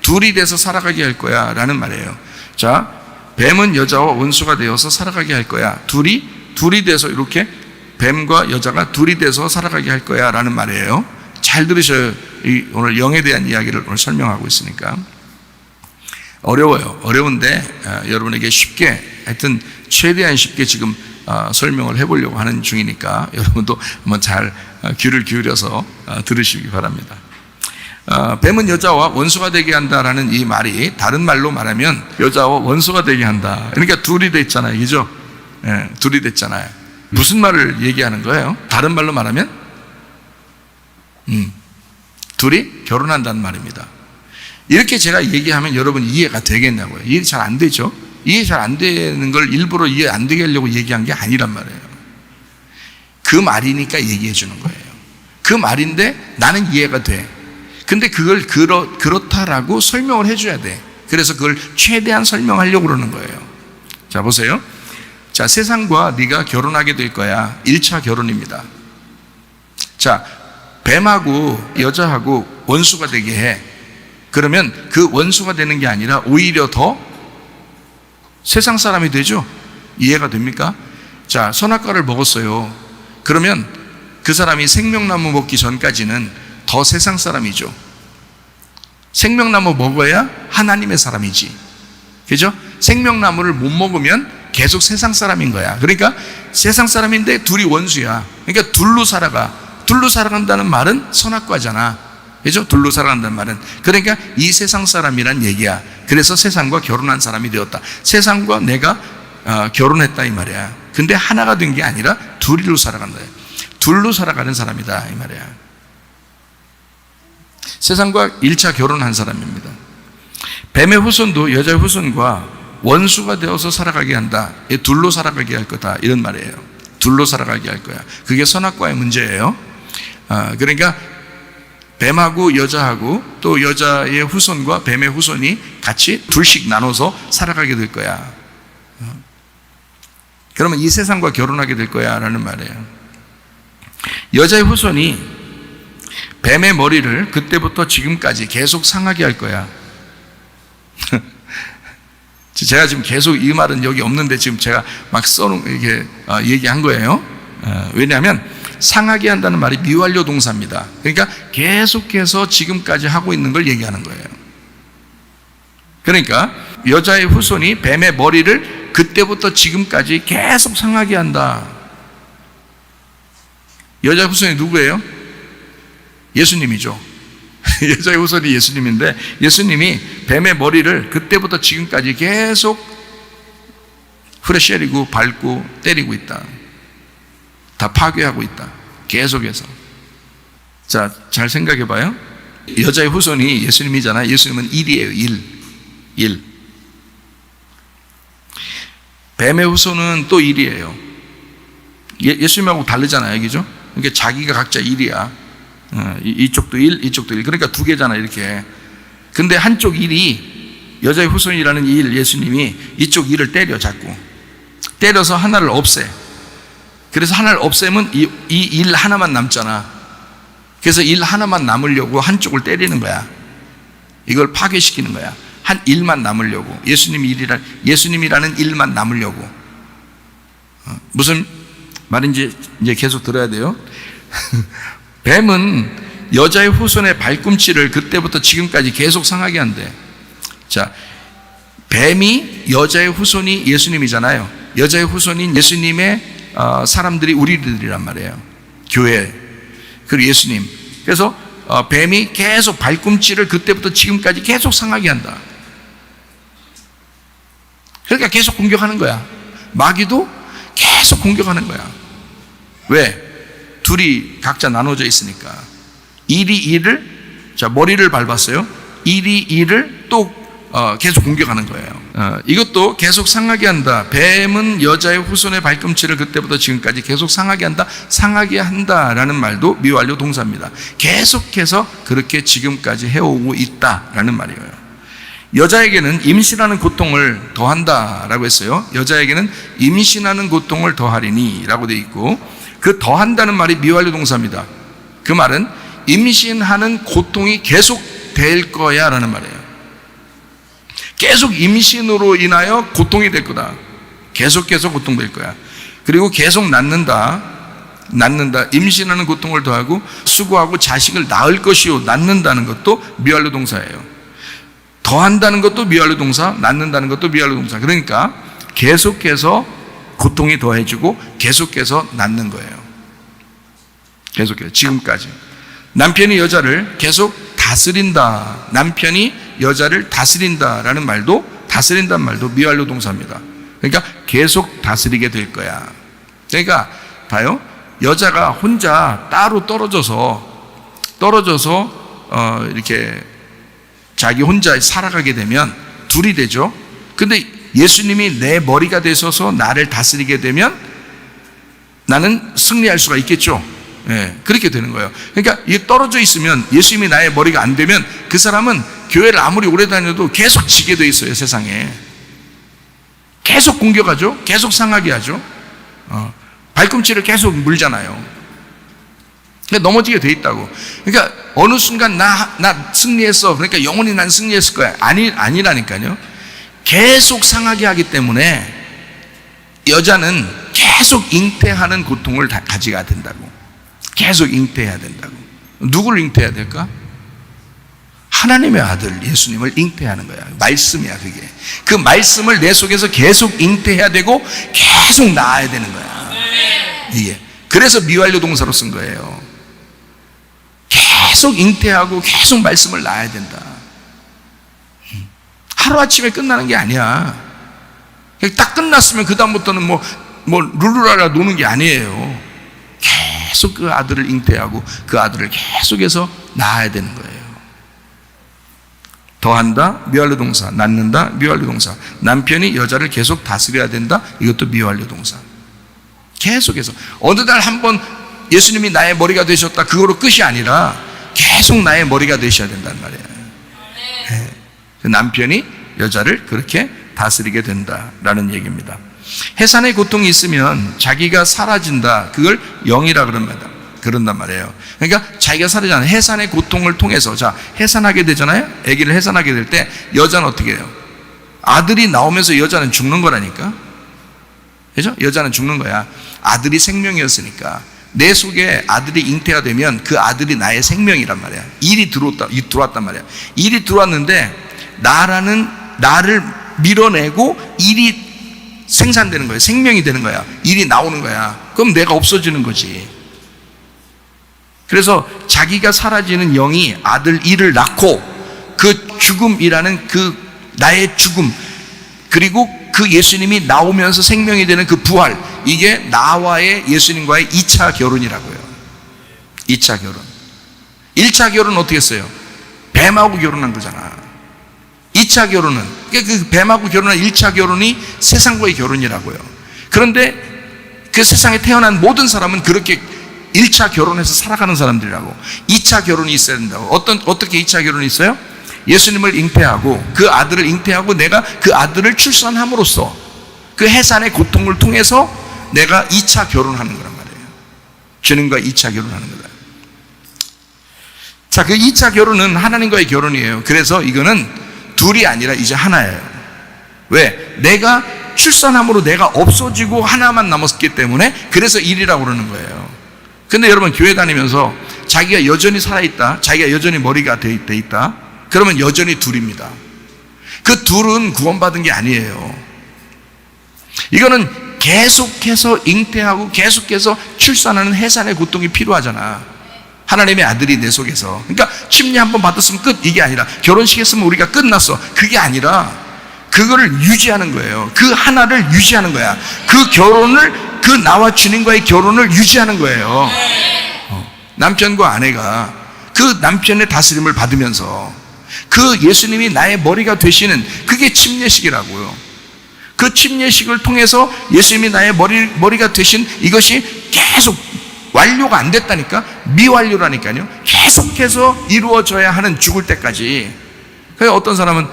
둘이 돼서 살아가게 할 거야 라는 말이에요. 자, 뱀은 여자와 원수가 되어서 살아가게 할 거야. 둘이 돼서, 이렇게 뱀과 여자가 둘이 돼서 살아가게 할 거야 라는 말이에요. 잘 들으셔요. 오늘 영에 대한 이야기를 오늘 설명하고 있으니까. 어려운데 여러분에게 쉽게, 하여튼 최대한 쉽게 지금 설명을 해보려고 하는 중이니까 여러분도 한번 잘 귀를 기울여서 들으시기 바랍니다. 뱀은 여자와 원수가 되게 한다라는 이 말이 다른 말로 말하면 여자와 원수가 되게 한다. 그러니까 둘이 됐잖아요. 그죠? 둘이 됐잖아요. 무슨 말을 얘기하는 거예요? 다른 말로 말하면 둘이 결혼한다는 말입니다. 이렇게 제가 얘기하면 여러분 이해가 되겠냐고요. 이해 잘 안 되죠? 이해 잘 안 되는 걸 일부러 이해 안 되게 하려고 얘기한 게 아니란 말이에요. 그 말이니까 얘기해 주는 거예요. 그 말인데 나는 이해가 돼. 근데 그걸 그렇다라고 설명을 해줘야 돼. 그래서 그걸 최대한 설명하려고 그러는 거예요. 자, 보세요. 자, 세상과 네가 결혼하게 될 거야. 1차 결혼입니다. 자, 뱀하고 여자하고 원수가 되게 해. 그러면 그 원수가 되는 게 아니라 오히려 더 세상 사람이 되죠? 이해가 됩니까? 자, 선악과를 먹었어요. 그러면 그 사람이 생명나무 먹기 전까지는 더 세상 사람이죠. 생명나무 먹어야 하나님의 사람이지. 그죠? 생명나무를 못 먹으면 계속 세상 사람인 거야. 그러니까 세상 사람인데 둘이 원수야. 그러니까 둘로 살아가. 둘로 살아간다는 말은 선악과잖아. 그죠? 둘로 살아간다는 말은. 그러니까 이 세상 사람이란 얘기야. 그래서 세상과 결혼한 사람이 되었다. 세상과 내가 결혼했다 이 말이야. 근데 하나가 된 게 아니라 둘로 살아간다. 둘로 살아가는 사람이다 이 말이야. 세상과 1차 결혼한 사람입니다. 뱀의 후손도 여자의 후손과 원수가 되어서 살아가게 한다. 둘로 살아가게 할 거다 이런 말이에요. 둘로 살아가게 할 거야. 그게 선악과의 문제예요. 그러니까 뱀하고 여자하고 또 여자의 후손과 뱀의 후손이 같이 둘씩 나눠서 살아가게 될 거야. 그러면 이 세상과 결혼하게 될 거야 라는 말이에요. 여자의 후손이 뱀의 머리를 그때부터 지금까지 계속 상하게 할 거야. 제가 지금 계속 이 말은 여기 없는데 지금 제가 막 이렇게 얘기한 거예요. 왜냐하면 상하게 한다는 말이 미완료 동사입니다. 그러니까 계속해서 지금까지 하고 있는 걸 얘기하는 거예요. 그러니까 여자의 후손이 뱀의 머리를 그때부터 지금까지 계속 상하게 한다. 여자 후손이 누구예요? 예수님이죠. 여자의 후손이 예수님인데 예수님이 뱀의 머리를 그때부터 지금까지 계속 후레쉬리고 밟고 때리고 있다. 다 파괴하고 있다. 계속해서. 자, 잘 생각해 봐요. 여자의 후손이 예수님이잖아요. 예수님은 1이에요. 1. 뱀의 후손은 또 1이에요. 예수님하고 다르잖아요. 그죠? 그러니까 자기가 각자 1이야. 이쪽도 1, 이쪽도 1. 그러니까 두 개잖아, 이렇게. 근데 한쪽 1이 여자의 후손이라는 1, 예수님이 이쪽 1을 때려, 자꾸. 때려서 하나를 없애. 그래서 하나를 없애면 이 1 하나만 남잖아. 그래서 1 하나만 남으려고 한쪽을 때리는 거야. 이걸 파괴시키는 거야. 한 1만 남으려고. 예수님이라는 1만 남으려고. 무슨 말인지 이제 계속 들어야 돼요. 뱀은 여자의 후손의 발꿈치를 그때부터 지금까지 계속 상하게 한대. 자, 뱀이 여자의 후손이 예수님이잖아요. 여자의 후손인 예수님의 사람들이 우리들이란 말이에요. 교회 그리고 예수님. 그래서 뱀이 계속 발꿈치를 그때부터 지금까지 계속 상하게 한다. 그러니까 계속 공격하는 거야. 마귀도 계속 공격하는 거야. 왜? 둘이 각자 나눠져 있으니까. 1이 1을, 자, 머리를 밟았어요. 1이 1을 또 계속 공격하는 거예요. 이것도 계속 상하게 한다. 뱀은 여자의 후손의 발꿈치를 그때부터 지금까지 계속 상하게 한다. 상하게 한다라는 말도 미완료 동사입니다. 계속해서 그렇게 지금까지 해오고 있다라는 말이에요. 여자에게는 임신하는 고통을 더한다라고 했어요. 여자에게는 임신하는 고통을 더하리니 라고 되어 있고, 그 더한다는 말이 미완료 동사입니다. 그 말은 임신하는 고통이 계속 될 거야 라는 말이에요. 계속 임신으로 인하여 고통이 될 거다. 계속 고통될 거야. 그리고 계속 낳는다. 임신하는 고통을 더하고 수고하고 자식을 낳을 것이요. 낳는다는 것도 미완료 동사예요. 더한다는 것도 미완료 동사, 낳는다는 것도 미완료 동사. 그러니까 계속해서 고통이 더해지고 계속해서 낳는 거예요. 계속해서 지금까지. 남편이 여자를 계속 다스린다. 남편이 여자를 다스린다라는 말도, 다스린다는 말도 미완료 동사입니다. 그러니까 계속 다스리게 될 거야. 그러니까 봐요. 여자가 혼자 따로 떨어져서 이렇게 자기 혼자 살아가게 되면 둘이 되죠. 근데 예수님이 내 머리가 되셔서 나를 다스리게 되면 나는 승리할 수가 있겠죠. 예, 그렇게 되는 거예요. 그러니까 이 떨어져 있으면, 예수님이 나의 머리가 안 되면 그 사람은 교회를 아무리 오래 다녀도 계속 지게 돼 있어요. 세상에 계속 공격하죠. 계속 상하게 하죠. 발꿈치를 계속 물잖아요. 근데 넘어지게 돼 있다고. 그러니까 어느 순간 나 승리했어. 그러니까 영원히 난 승리했을 거야. 아니라니까요. 계속 상하게 하기 때문에 여자는 계속 잉태하는 고통을 가지게 된다고. 계속 잉태해야 된다고. 누구를 잉태해야 될까? 하나님의 아들 예수님을 잉태하는 거야. 말씀이야, 그게. 그 말씀을 내 속에서 계속 잉태해야 되고 계속 낳아야 되는 거야. 이게. 그래서 미완료 동사로 쓴 거예요. 계속 잉태하고 계속 말씀을 낳아야 된다. 하루아침에 끝나는 게 아니야. 딱 끝났으면 그 다음부터는 뭐 룰루라라 노는 게 아니에요. 계속 그 아들을 잉태하고 그 아들을 계속해서 낳아야 되는 거예요. 더한다, 미완료 동사. 낳는다, 미완료 동사. 남편이 여자를 계속 다스려야 된다, 이것도 미완료 동사. 계속해서. 어느 날 한번 예수님이 나의 머리가 되셨다, 그거로 끝이 아니라 계속 나의 머리가 되셔야 된단 말이에요. 네. 남편이 여자를 그렇게 다스리게 된다라는 얘기입니다. 해산의 고통이 있으면 자기가 사라진다. 그걸 영이라 그런단 말이에요. 그러니까 자기가 사라지는 해산의 고통을 통해서, 자, 해산하게 되잖아요. 아기를 해산하게 될 때 여자는 어떻게 해요? 아들이 나오면서 여자는 죽는 거라니까. 그죠? 여자는 죽는 거야. 아들이 생명이었으니까. 내 속에 아들이 잉태가 되면 그 아들이 나의 생명이란 말이야. 일이 들어왔단 말이야. 일이 들어왔는데 나를 밀어내고 일이 생산되는 거예요. 생명이 되는 거야. 일이 나오는 거야. 그럼 내가 없어지는 거지. 그래서 자기가 사라지는 영이 아들 이를 낳고 그 죽음이라는 그 나의 죽음, 그리고 그 예수님이 나오면서 생명이 되는 그 부활, 이게 나와의 예수님과의 2차 결혼이라고요. 2차 결혼. 1차 결혼은 어떻게 했어요? 뱀하고 결혼한 거잖아. 2차 결혼은, 그 뱀하고 결혼한 1차 결혼이 세상과의 결혼이라고요. 그런데 그 세상에 태어난 모든 사람은 그렇게 1차 결혼해서 살아가는 사람들이라고. 2차 결혼이 있어야 된다고. 어떻게 2차 결혼이 있어요? 예수님을 잉태하고 그 아들을 잉태하고 내가 그 아들을 출산함으로써 그 해산의 고통을 통해서 내가 2차 결혼하는 거란 말이에요. 주님과 2차 결혼하는 거다. 자, 그 2차 결혼은 하나님과의 결혼이에요. 그래서 이거는 둘이 아니라 이제 하나예요. 왜? 내가 출산함으로 내가 없어지고 하나만 남았기 때문에 그래서 1이라고 그러는 거예요. 근데 여러분 교회 다니면서 자기가 여전히 살아있다, 자기가 여전히 머리가 돼 있다, 그러면 여전히 둘입니다. 그 둘은 구원받은 게 아니에요. 이거는 계속해서 잉태하고 계속해서 출산하는 해산의 고통이 필요하잖아. 하나님의 아들이 내 속에서. 그러니까 침례 한번 받았으면 끝, 이게 아니라 결혼식 했으면 우리가 끝났어, 그게 아니라 그거를 유지하는 거예요. 그 하나를 유지하는 거야. 그 결혼을, 그 나와 주님과의 결혼을 유지하는 거예요. 남편과 아내가 그 남편의 다스림을 받으면서 그 예수님이 나의 머리가 되시는, 그게 침례식이라고요. 그 침례식을 통해서 예수님이 나의 머리가 되신 이것이 계속 완료가 안 됐다니까, 미완료라니까요. 계속해서 이루어져야 하는, 죽을 때까지. 그래서 어떤 사람은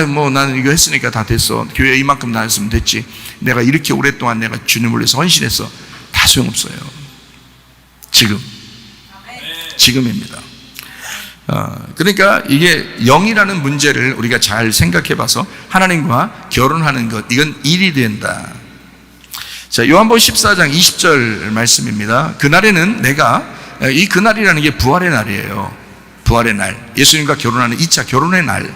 뭐 나는 이거 했으니까 다 됐어, 교회 이만큼 다녔으면 됐지, 내가 이렇게 오랫동안 내가 주님을 위해서 헌신했어. 다 소용없어요. 지금입니다. 그러니까 이게 영이라는 문제를 우리가 잘 생각해 봐서 하나님과 결혼하는 것, 이건 일이 된다. 자, 요한복음 14장 20절 말씀입니다. 그날에는 이 그날이라는 게 부활의 날이에요. 부활의 날, 예수님과 결혼하는 2차 결혼의 날,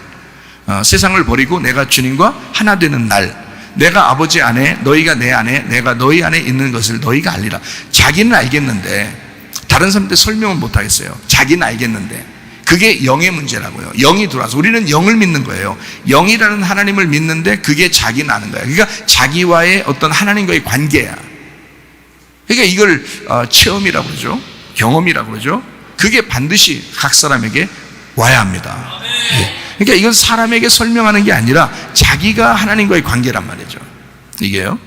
세상을 버리고 내가 주님과 하나 되는 날, 내가 아버지 안에, 너희가 내 안에, 내가 너희 안에 있는 것을 너희가 알리라. 자기는 알겠는데 다른 사람한테 설명은 못하겠어요. 자기는 알겠는데. 그게 영의 문제라고요. 영이 들어와서 우리는 영을 믿는 거예요. 영이라는 하나님을 믿는데 그게 자기는 아는 거예요. 그러니까 자기와의 어떤 하나님과의 관계야. 그러니까 이걸 체험이라고 그러죠. 경험이라고 그러죠. 그게 반드시 각 사람에게 와야 합니다. 그러니까 이건 사람에게 설명하는 게 아니라 자기가 하나님과의 관계란 말이죠. 이게요.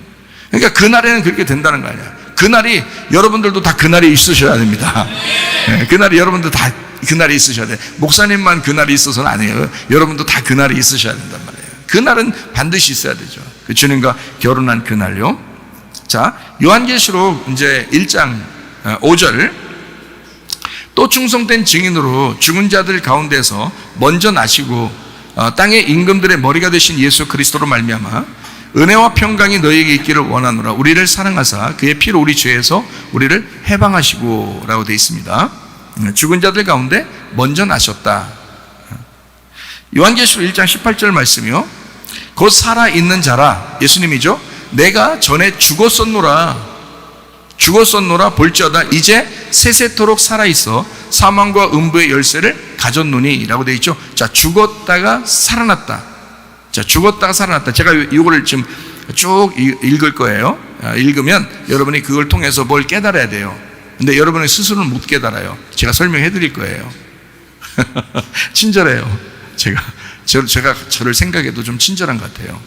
그러니까 그날에는 그렇게 된다는 거 아니야. 그날이, 여러분들도 다 그날이 있으셔야 됩니다. 그날이 여러분들 다 그날이 있으셔야 돼. 목사님만 그날이 있어서는 아니에요. 여러분도 다 그날이 있으셔야 된단 말이에요. 그날은 반드시 있어야 되죠. 그 주님과 결혼한 그날요. 자, 요한계시록 이제 1장 5절. 또 충성된 증인으로 죽은 자들 가운데서 먼저 나시고 땅의 임금들의 머리가 되신 예수 그리스도로 말미암아 은혜와 평강이 너희에게 있기를 원하노라. 우리를 사랑하사 그의 피로 우리 죄에서 우리를 해방하시고 라고 되어 있습니다. 죽은 자들 가운데 먼저 나셨다. 요한계시록 1장 18절 말씀이요. 곧 살아있는 자라, 예수님이죠. 내가 전에 죽었었노라 볼지어다 이제 세세토록 살아있어 사망과 음부의 열쇠를 가졌노니 라고 되어 있죠. 자, 죽었다가 살아났다. 자, 죽었다가 살아났다. 제가 이거를 지금 쭉 읽을 거예요. 읽으면 여러분이 그걸 통해서 뭘 깨달아야 돼요. 근데 여러분이 스스로는 못 깨달아요. 제가 설명해 드릴 거예요. 친절해요. 제가 저를 생각해도 좀 친절한 것 같아요.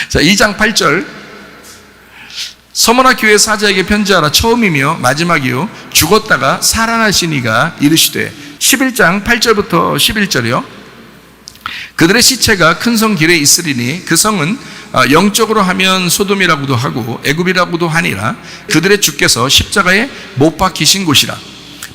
자, 2장 8절. 서머나 교회 사자에게 편지하라. 처음이며 마지막이요 죽었다가 살아나시니가 이르시되. 11장 8절부터 11절이요. 그들의 시체가 큰 성 길에 있으리니 그 성은 영적으로 하면 소돔이라고도 하고 애굽이라고도 하니라. 그들의 주께서 십자가에 못 박히신 곳이라.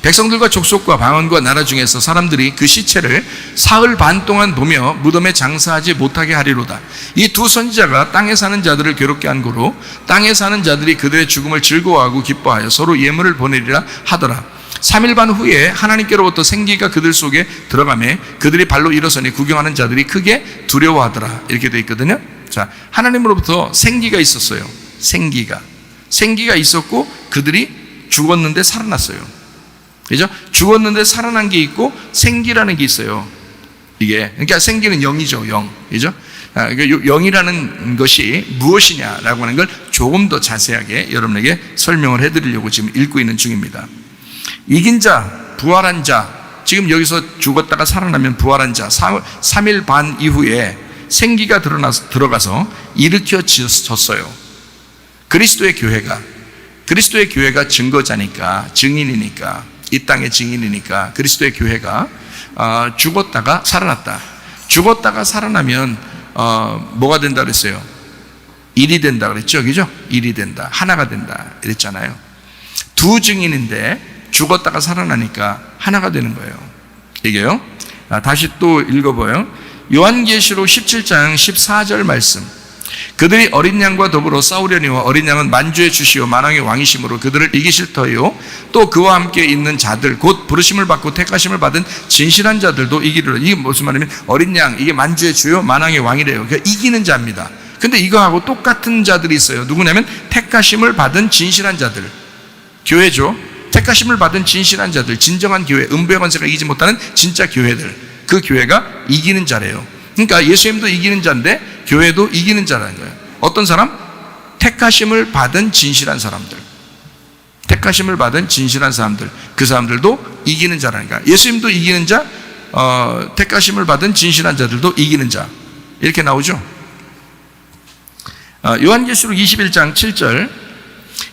백성들과 족속과 방언과 나라 중에서 사람들이 그 시체를 사흘 반 동안 보며 무덤에 장사하지 못하게 하리로다. 이 두 선지자가 땅에 사는 자들을 괴롭게 한 고로 땅에 사는 자들이 그들의 죽음을 즐거워하고 기뻐하여 서로 예물을 보내리라 하더라. 3일 반 후에 하나님께로부터 생기가 그들 속에 들어가매 그들이 발로 일어서니 구경하는 자들이 크게 두려워하더라. 이렇게 되어 있거든요. 자, 하나님으로부터 생기가 있었어요. 생기가 있었고 그들이 죽었는데 살아났어요. 그죠? 죽었는데 살아난 게 있고 생기라는 게 있어요. 이게 그러니까 생기는 영이죠, 영. 그죠? 영이라는 것이 무엇이냐라고 하는 걸 조금 더 자세하게 여러분에게 설명을 해드리려고 지금 읽고 있는 중입니다. 이긴 자, 부활한 자, 지금 여기서 죽었다가 살아나면 부활한 자, 3일 반 이후에 생기가 들어가서 일으켜졌어요. 그리스도의 교회가 증거자니까, 증인이니까, 이 땅의 증인이니까 그리스도의 교회가 죽었다가 살아났다. 죽었다가 살아나면 뭐가 된다 그랬어요? 일이 된다 그랬죠, 그죠? 일이 된다, 하나가 된다 이랬잖아요. 두 증인인데 죽었다가 살아나니까 하나가 되는 거예요. 이게요. 다시 또 읽어봐요. 요한계시록 17장 14절 말씀. 그들이 어린 양과 더불어 싸우려니와 어린 양은 만주의 주시요 만왕의 왕이심으로 그들을 이기실 터이요 또 그와 함께 있는 자들 곧 부르심을 받고 택하심을 받은 진실한 자들도 이기리라. 이게 무슨 말이냐면 어린 양, 이게 만주의 주요 만왕의 왕이래요. 그러니까 이기는 자입니다. 근데 이거하고 똑같은 자들이 있어요. 누구냐면 택하심을 받은 진실한 자들, 교회죠. 택하심을 받은 진실한 자들, 진정한 교회, 음부의 권세가 이기지 못하는 진짜 교회들, 그 교회가 이기는 자래요. 그러니까 예수님도 이기는 자인데 교회도 이기는 자라는 거예요. 어떤 사람? 택하심을 받은 진실한 사람들, 택하심을 받은 진실한 사람들, 그 사람들도 이기는 자라는 거예요. 예수님도 이기는 자, 택하심을 받은 진실한 자들도 이기는 자, 이렇게 나오죠. 요한계시록 21장 7절,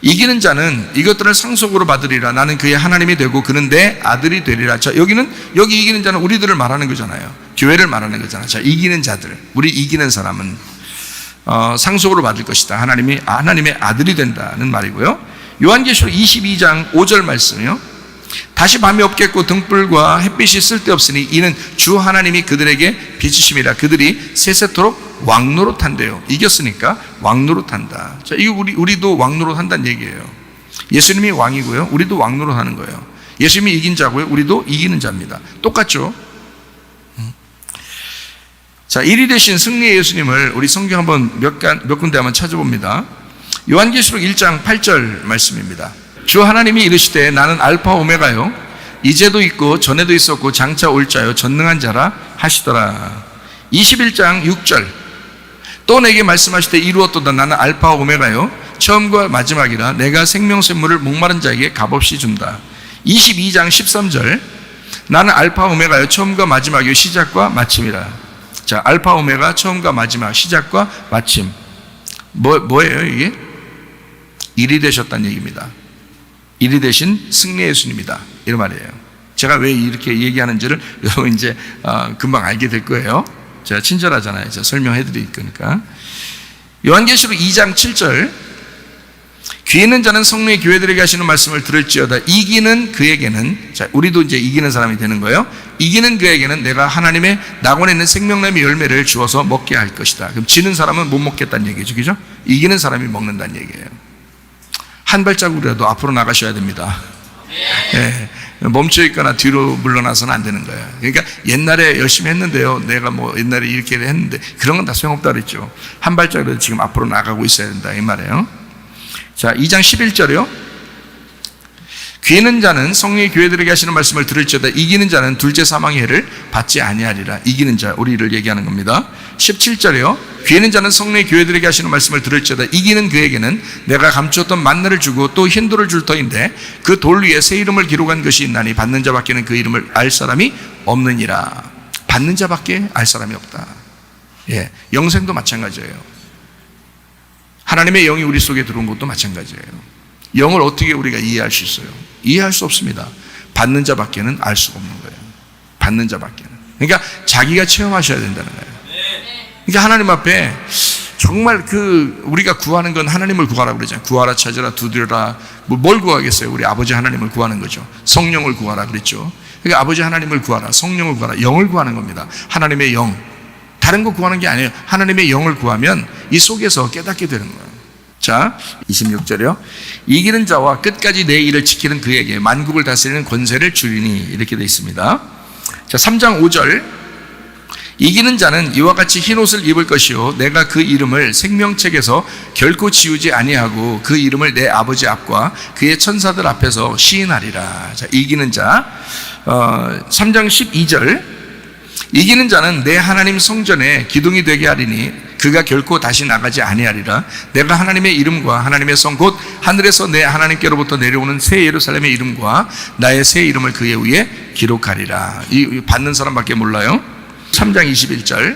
이기는 자는 이것들을 상속으로 받으리라. 나는 그의 하나님이 되고 그는 내 아들이 되리라. 자, 여기 이기는 자는 우리들을 말하는 거잖아요. 교회를 말하는 거잖아요. 자, 이기는 자들, 우리 이기는 사람은 상속으로 받을 것이다. 하나님의 아들이 된다는 말이고요. 요한계시록 22장 5절 말씀이요. 다시 밤이 없겠고 등불과 햇빛이 쓸데없으니 이는 주 하나님이 그들에게 비치심이라. 그들이 세세토록 왕노릇한대요. 이겼으니까 왕노릇한다. 자, 이거 우리도 왕노릇한다는 얘기예요. 예수님이 왕이고요, 우리도 왕노릇하는 거예요. 예수님이 이긴 자고요, 우리도 이기는 자입니다. 똑같죠? 자, 일이 되신 승리의 예수님을 우리 성경 한번 몇 군데 한번 찾아봅니다. 요한계시록 1장 8절 말씀입니다. 주 하나님이 이르시되 나는 알파 오메가요 이제도 있고 전에도 있었고 장차 올 자요 전능한 자라 하시더라. 21장 6절 또 내게 말씀하시되 이루었도다. 나는 알파 오메가요 처음과 마지막이라 내가 생명샘물을 목마른 자에게 값없이 준다. 22장 13절 나는 알파 오메가요 처음과 마지막이요 시작과 마침이라. 자, 알파 오메가 처음과 마지막, 시작과 마침. 뭐예요 이게? 일이 되셨다는 얘기입니다. 일이 되신 승리의 예수님이다, 이런 말이에요. 제가 왜 이렇게 얘기하는지를 여러분 이제 금방 알게 될 거예요. 제가 친절하잖아요. 제가 설명해 드릴 거니까. 요한계시록 2장 7절 귀 있는 자는 성령의 교회들에게 하시는 말씀을 들을지어다. 이기는 그에게는, 자, 우리도 이제 이기는 사람이 되는 거예요. 이기는 그에게는 내가 하나님의 낙원에 있는 생명나무의 열매를 주어서 먹게 할 것이다. 그럼 지는 사람은 못 먹겠다는 얘기죠, 그죠? 이기는 사람이 먹는다는 얘기예요. 한 발자국이라도 앞으로 나가셔야 됩니다. 네. 멈춰 있거나 뒤로 물러나서는 안 되는 거예요. 그러니까 옛날에 열심히 했는데요, 내가 뭐 옛날에 이렇게 했는데 그런 건 다 소용없다 그랬죠. 한 발자국이라도 지금 앞으로 나가고 있어야 된다, 이 말이에요. 자, 2장 11절이요. 귀 있는 자는 성령의 교회들에게 하시는 말씀을 들을지어다. 이기는 자는 둘째 사망의 해를 받지 아니하리라. 이기는 자, 우리를 얘기하는 겁니다. 17절이요. 귀 있는 자는 성령의 교회들에게 하시는 말씀을 들을지어다. 이기는 그에게는 내가 감추었던 만나를 주고 또 흰돌을 줄 터인데 그 돌 위에 새 이름을 기록한 것이 있나니 받는 자밖에는 그 이름을 알 사람이 없느니라. 받는 자밖에 알 사람이 없다. 예, 영생도 마찬가지예요. 하나님의 영이 우리 속에 들어온 것도 마찬가지예요. 영을 어떻게 우리가 이해할 수 있어요? 이해할 수 없습니다. 받는 자밖에는 알 수가 없는 거예요. 받는 자밖에는. 그러니까 자기가 체험하셔야 된다는 거예요. 그러니까 하나님 앞에 정말 우리가 구하는 건 하나님을 구하라고 그러잖아요. 구하라, 찾으라, 두드려라. 뭘 구하겠어요? 우리 아버지 하나님을 구하는 거죠. 성령을 구하라 그랬죠. 그러니까 아버지 하나님을 구하라, 성령을 구하라, 영을 구하는 겁니다. 하나님의 영. 다른 거 구하는 게 아니에요. 하나님의 영을 구하면 이 속에서 깨닫게 되는 거예요. 자, 26절이요. 이기는 자와 끝까지 내 일을 지키는 그에게 만국을 다스리는 권세를 주리니, 이렇게 되어 있습니다. 자, 3장 5절 이기는 자는 이와 같이 흰 옷을 입을 것이요 내가 그 이름을 생명책에서 결코 지우지 아니하고 그 이름을 내 아버지 앞과 그의 천사들 앞에서 시인하리라. 자, 이기는 자 3장 12절 이기는 자는 내 하나님 성전에 기둥이 되게 하리니 그가 결코 다시 나가지 아니하리라. 내가 하나님의 이름과 하나님의 성 곧 하늘에서 내 하나님께로부터 내려오는 새 예루살렘의 이름과 나의 새 이름을 그의 위에 기록하리라. 이 받는 사람밖에 몰라요. 3장 21절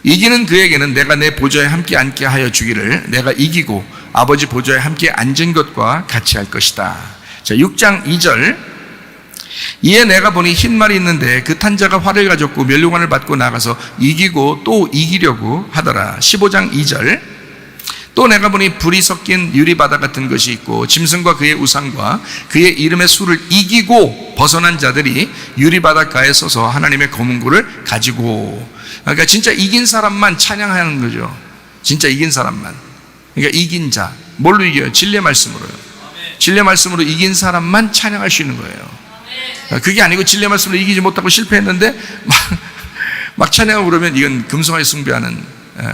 이기는 그에게는 내가 내 보좌에 함께 앉게 하여 주기를 내가 이기고 아버지 보좌에 함께 앉은 것과 같이 할 것이다. 자, 6장 2절 이에 내가 보니 흰 말이 있는데 그 탄 자가 활을 가졌고 멸류관을 받고 나가서 이기고 또 이기려고 하더라. 15장 2절 또 내가 보니 불이 섞인 유리바다 같은 것이 있고 짐승과 그의 우상과 그의 이름의 수를 이기고 벗어난 자들이 유리바닷가에 서서 하나님의 검은고를 가지고, 그러니까 진짜 이긴 사람만 찬양하는 거죠. 진짜 이긴 사람만. 그러니까 이긴 자. 뭘로 이겨요? 진리의 말씀으로요. 진리의 말씀으로 이긴 사람만 찬양할 수 있는 거예요. 그게 아니고 진리의 말씀으로 이기지 못하고 실패했는데 막 찬양하고 그러면 이건 금송아지 숭배하는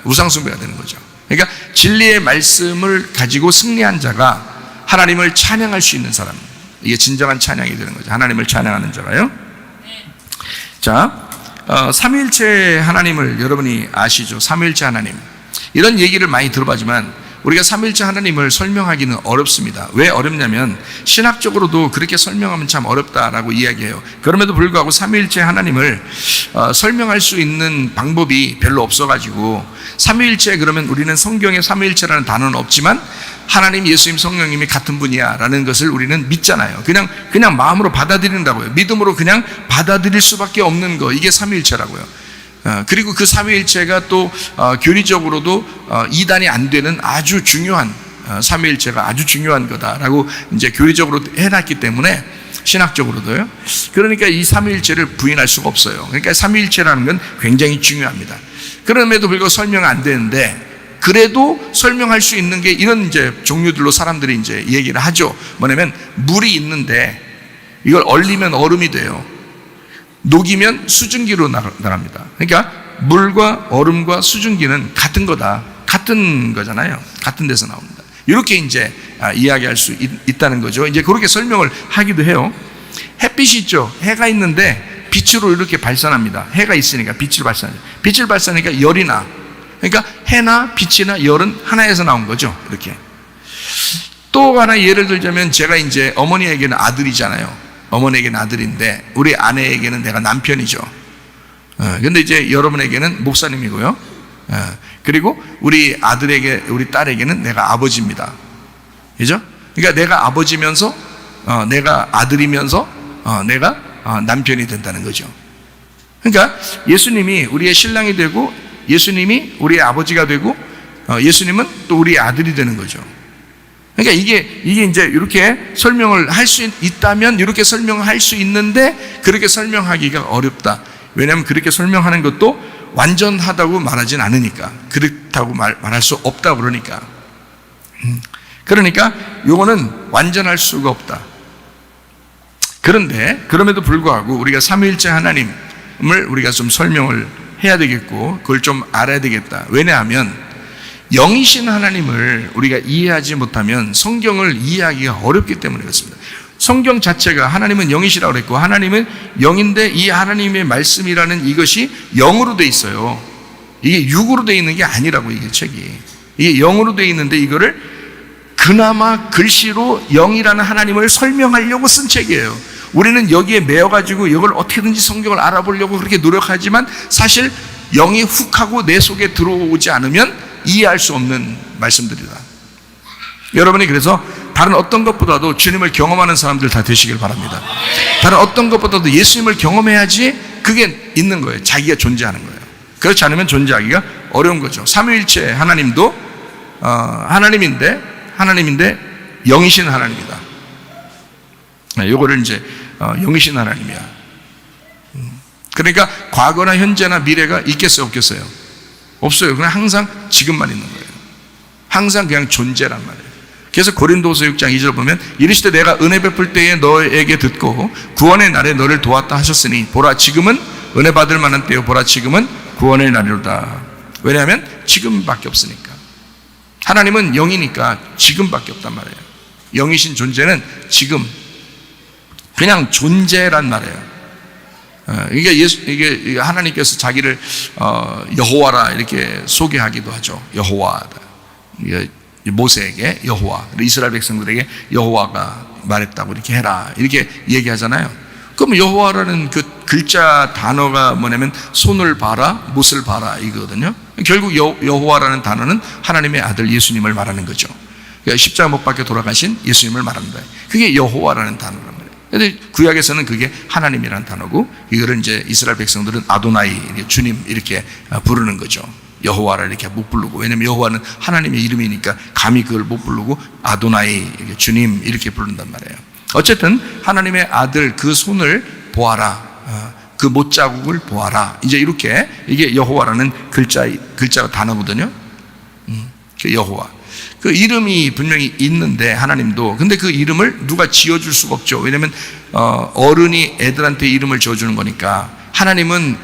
우상 숭배가 되는 거죠. 그러니까 진리의 말씀을 가지고 승리한 자가 하나님을 찬양할 수 있는 사람, 이게 진정한 찬양이 되는 거죠. 하나님을 찬양하는 자가요. 자, 삼위일체 하나님을 여러분이 아시죠? 삼위일체 하나님, 이런 얘기를 많이 들어봤지만 우리가 삼위일체 하나님을 설명하기는 어렵습니다. 왜 어렵냐면 신학적으로도 그렇게 설명하면 참 어렵다라고 이야기해요. 그럼에도 불구하고 삼위일체 하나님을 설명할 수 있는 방법이 별로 없어가지고 삼위일체 그러면 우리는 성경에 삼위일체라는 단어는 없지만 하나님, 예수님, 성령님이 같은 분이야 라는 것을 우리는 믿잖아요. 그냥 마음으로 받아들인다고요. 믿음으로 그냥 받아들일 수밖에 없는 거, 이게 삼위일체라고요. 그리고 그 삼위일체가 또 교리적으로도 이단이 안 되는 아주 중요한, 삼위일체가 아주 중요한 거다라고 이제 교리적으로 해놨기 때문에 신학적으로도요. 그러니까 이 삼위일체를 부인할 수가 없어요. 그러니까 삼위일체라는 건 굉장히 중요합니다. 그럼에도 불구하고 설명 안 되는데 그래도 설명할 수 있는 게 이런 이제 종류들로 사람들이 이제 얘기를 하죠. 뭐냐면 물이 있는데 이걸 얼리면 얼음이 돼요. 녹이면 수증기로 나갑니다. 그러니까 물과 얼음과 수증기는 같은 거다. 같은 거잖아요. 같은 데서 나옵니다. 이렇게 이제 이야기할 수 있다는 거죠. 이제 그렇게 설명을 하기도 해요. 햇빛이 있죠. 해가 있는데 빛으로 이렇게 발산합니다. 해가 있으니까 빛을 발산해요. 빛을 발산하니까 열이 나. 그러니까 해나 빛이나 열은 하나에서 나온 거죠. 이렇게. 또 하나 예를 들자면 제가 이제 어머니에게는 아들이잖아요. 어머니에게는 아들인데 우리 아내에게는 내가 남편이죠. 근데 이제 여러분에게는 목사님이고요. 그리고 우리 아들에게, 우리 딸에게는 내가 아버지입니다. 그죠? 그러니까 내가 아버지면서 내가 아들이면서 내가 남편이 된다는 거죠. 그러니까 예수님이 우리의 신랑이 되고 예수님이 우리의 아버지가 되고 예수님은 또 우리의 아들이 되는 거죠. 그러니까 이게 이제 이렇게 설명을 할 수 있다면 이렇게 설명할 수 있는데 그렇게 설명하기가 어렵다. 왜냐하면 그렇게 설명하는 것도 완전하다고 말하진 않으니까, 그렇다고 말할 수 없다 그러니까. 그러니까 요거는 완전할 수가 없다. 그런데 그럼에도 불구하고 우리가 삼위일체 하나님을 우리가 좀 설명을 해야 되겠고 그걸 좀 알아야 되겠다. 왜냐하면 영이신 하나님을 우리가 이해하지 못하면 성경을 이해하기가 어렵기 때문에 그렇습니다. 성경 자체가 하나님은 영이시라고 그랬고 하나님은 영인데 이 하나님의 말씀이라는 이것이 영으로 돼 있어요. 이게 육으로 돼 있는 게 아니라고, 이게 책이. 이게 영으로 돼 있는데 이거를 그나마 글씨로 영이라는 하나님을 설명하려고 쓴 책이에요. 우리는 여기에 매여가지고 이걸 어떻게든지 성경을 알아보려고 그렇게 노력하지만 사실 영이 훅 하고 내 속에 들어오지 않으면 이해할 수 없는 말씀들이다. 여러분이 그래서 다른 어떤 것보다도 주님을 경험하는 사람들 다 되시길 바랍니다. 다른 어떤 것보다도 예수님을 경험해야지 그게 있는 거예요. 자기가 존재하는 거예요. 그렇지 않으면 존재하기가 어려운 거죠. 삼위일체 하나님도 하나님인데 영이신 하나님이다. 요거를 이제 영이신 하나님이야. 그러니까 과거나 현재나 미래가 있겠어요, 없겠어요? 없어요. 그냥 항상 지금만 있는 거예요. 항상 그냥 존재란 말이에요. 그래서 고린도서 6장 2절 보면 이르시되 내가 은혜 베풀 때에 너에게 듣고 구원의 날에 너를 도왔다 하셨으니 보라 지금은 은혜 받을 만한 때요 보라 지금은 구원의 날이로다. 왜냐하면 지금밖에 없으니까. 하나님은 영이니까 지금밖에 없단 말이에요. 영이신 존재는 지금, 그냥 존재란 말이에요. 이게 하나님께서 자기를 여호와라 이렇게 소개하기도 하죠. 여호와. 모세에게 여호와, 이스라엘 백성들에게 여호와가 말했다고 이렇게 해라 이렇게 얘기하잖아요. 그럼 여호와라는 그 글자 단어가 뭐냐면 손을 봐라, 못을 봐라 이거거든요. 결국 여호와라는 단어는 하나님의 아들 예수님을 말하는 거죠. 그러니까 십자가 못 박혀 돌아가신 예수님을 말합니다. 그게 여호와라는 단어란 말이에요. 근데 구약에서는 그게 하나님이라는 단어고, 이거를 이제 이스라엘 백성들은 아도나이, 주님 이렇게 부르는 거죠. 여호와를 이렇게 못 부르고, 왜냐면 여호와는 하나님의 이름이니까 감히 그걸 못 부르고 아도나이, 주님 이렇게 부른단 말이에요. 어쨌든 하나님의 아들 그 손을 보아라, 그 못자국을 보아라, 이제 이렇게, 이게 여호와라는 글자 단어거든요. 그 여호와, 그 이름이 분명히 있는데 하나님도, 근데 그 이름을 누가 지어줄 수가 없죠. 왜냐면 어른이 애들한테 이름을 지어주는 거니까. 하나님은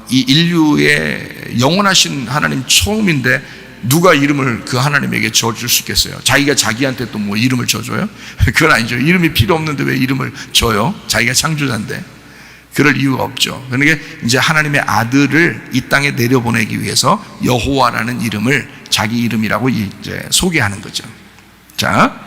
이 인류의 영원하신 하나님 처음인데 누가 이름을 그 하나님에게 지어줄 수 있겠어요? 자기가 자기한테 또 뭐 이름을 지어줘요? 그건 아니죠. 이름이 필요 없는데 왜 이름을 줘요? 자기가 창조자인데. 그럴 이유가 없죠. 그러니까 이제 하나님의 아들을 이 땅에 내려보내기 위해서 여호와라는 이름을 자기 이름이라고 이제 소개하는 거죠. 자,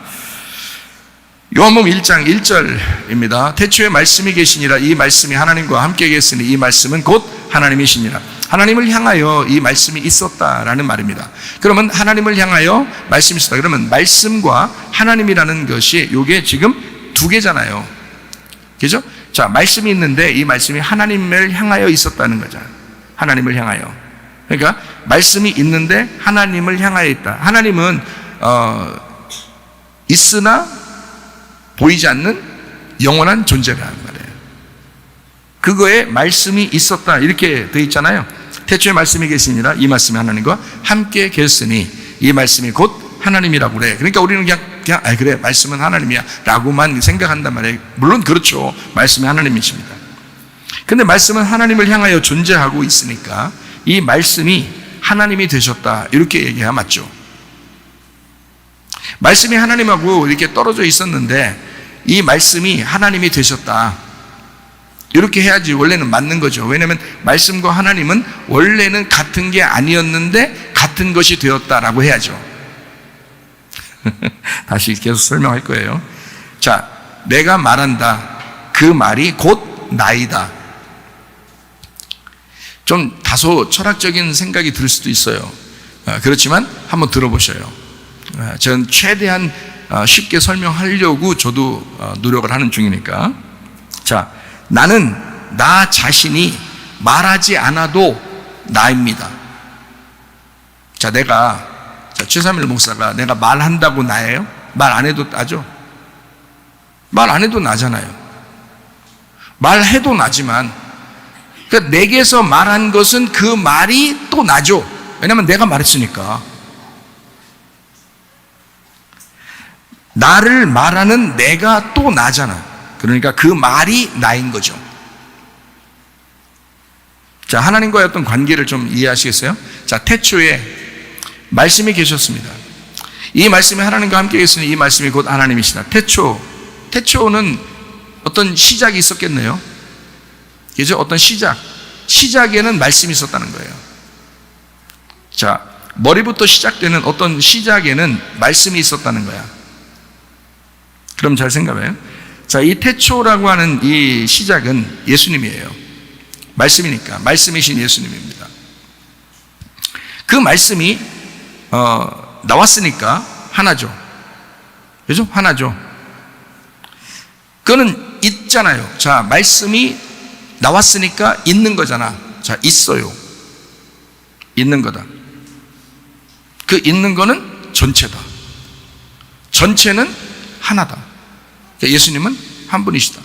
요한복음 1장 1절입니다. 태초에 말씀이 계시니라. 이 말씀이 하나님과 함께 계시니 이 말씀은 곧 하나님이시니라. 하나님을 향하여 이 말씀이 있었다라는 말입니다. 그러면 하나님을 향하여 말씀이 있었다. 그러면 말씀과 하나님이라는 것이 요게 지금 두 개잖아요. 그죠? 자, 말씀이 있는데 이 말씀이 하나님을 향하여 있었다는 거잖아요. 하나님을 향하여. 그러니까 말씀이 있는데 하나님을 향하여 있다. 하나님은 있으나 보이지 않는 영원한 존재라는 말이에요. 그거에 말씀이 있었다 이렇게 되어 있잖아요. 태초에 말씀이 계시니라. 이 말씀이 하나님과 함께 계시니 이 말씀이 곧 하나님이라고 그래. 그러니까 우리는 그냥 그래, 말씀은 하나님이야 라고만 생각한단 말이에요. 물론 그렇죠. 말씀이 하나님이십니다. 근데 말씀은 하나님을 향하여 존재하고 있으니까 이 말씀이 하나님이 되셨다 이렇게 얘기해야 맞죠. 말씀이 하나님하고 이렇게 떨어져 있었는데 이 말씀이 하나님이 되셨다 이렇게 해야지 원래는 맞는 거죠. 왜냐하면 말씀과 하나님은 원래는 같은 게 아니었는데 같은 것이 되었다라고 해야죠. 다시 계속 설명할 거예요. 자, 내가 말한다. 그 말이 곧 나이다. 좀 다소 철학적인 생각이 들 수도 있어요. 그렇지만 한번 들어보셔요. 저는 최대한 쉽게 설명하려고 저도 노력을 하는 중이니까. 자, 나는 나 자신이 말하지 않아도 나입니다. 자, 최삼일 목사가 내가 말한다고 나예요? 말 안 해도 나죠? 말 안 해도 나잖아요. 말해도 나지만, 그러니까 내게서 말한 것은 그 말이 또 나죠. 왜냐면 내가 말했으니까. 나를 말하는 내가 또 나잖아. 그러니까 그 말이 나인 거죠. 자, 하나님과의 어떤 관계를 좀 이해하시겠어요? 자, 태초에 말씀이 계셨습니다. 이 말씀이 하나님과 함께 계시니 이 말씀이 곧 하나님이시다. 태초는 어떤 시작이 있었겠네요. 그죠? 어떤 시작에는 말씀이 있었다는 거예요. 자, 머리부터 시작되는 어떤 시작에는 말씀이 있었다는 거야. 그럼 잘 생각해요. 자, 이 태초라고 하는 이 시작은 예수님이에요. 말씀이니까. 말씀이신 예수님입니다. 그 말씀이 나왔으니까 하나죠. 그죠? 하나죠. 그거는 있잖아요. 자, 말씀이 나왔으니까 있는 거잖아. 자, 있어요. 있는 거다. 그 있는 거는 전체다. 전체는 하나다. 그러니까 예수님은 한 분이시다.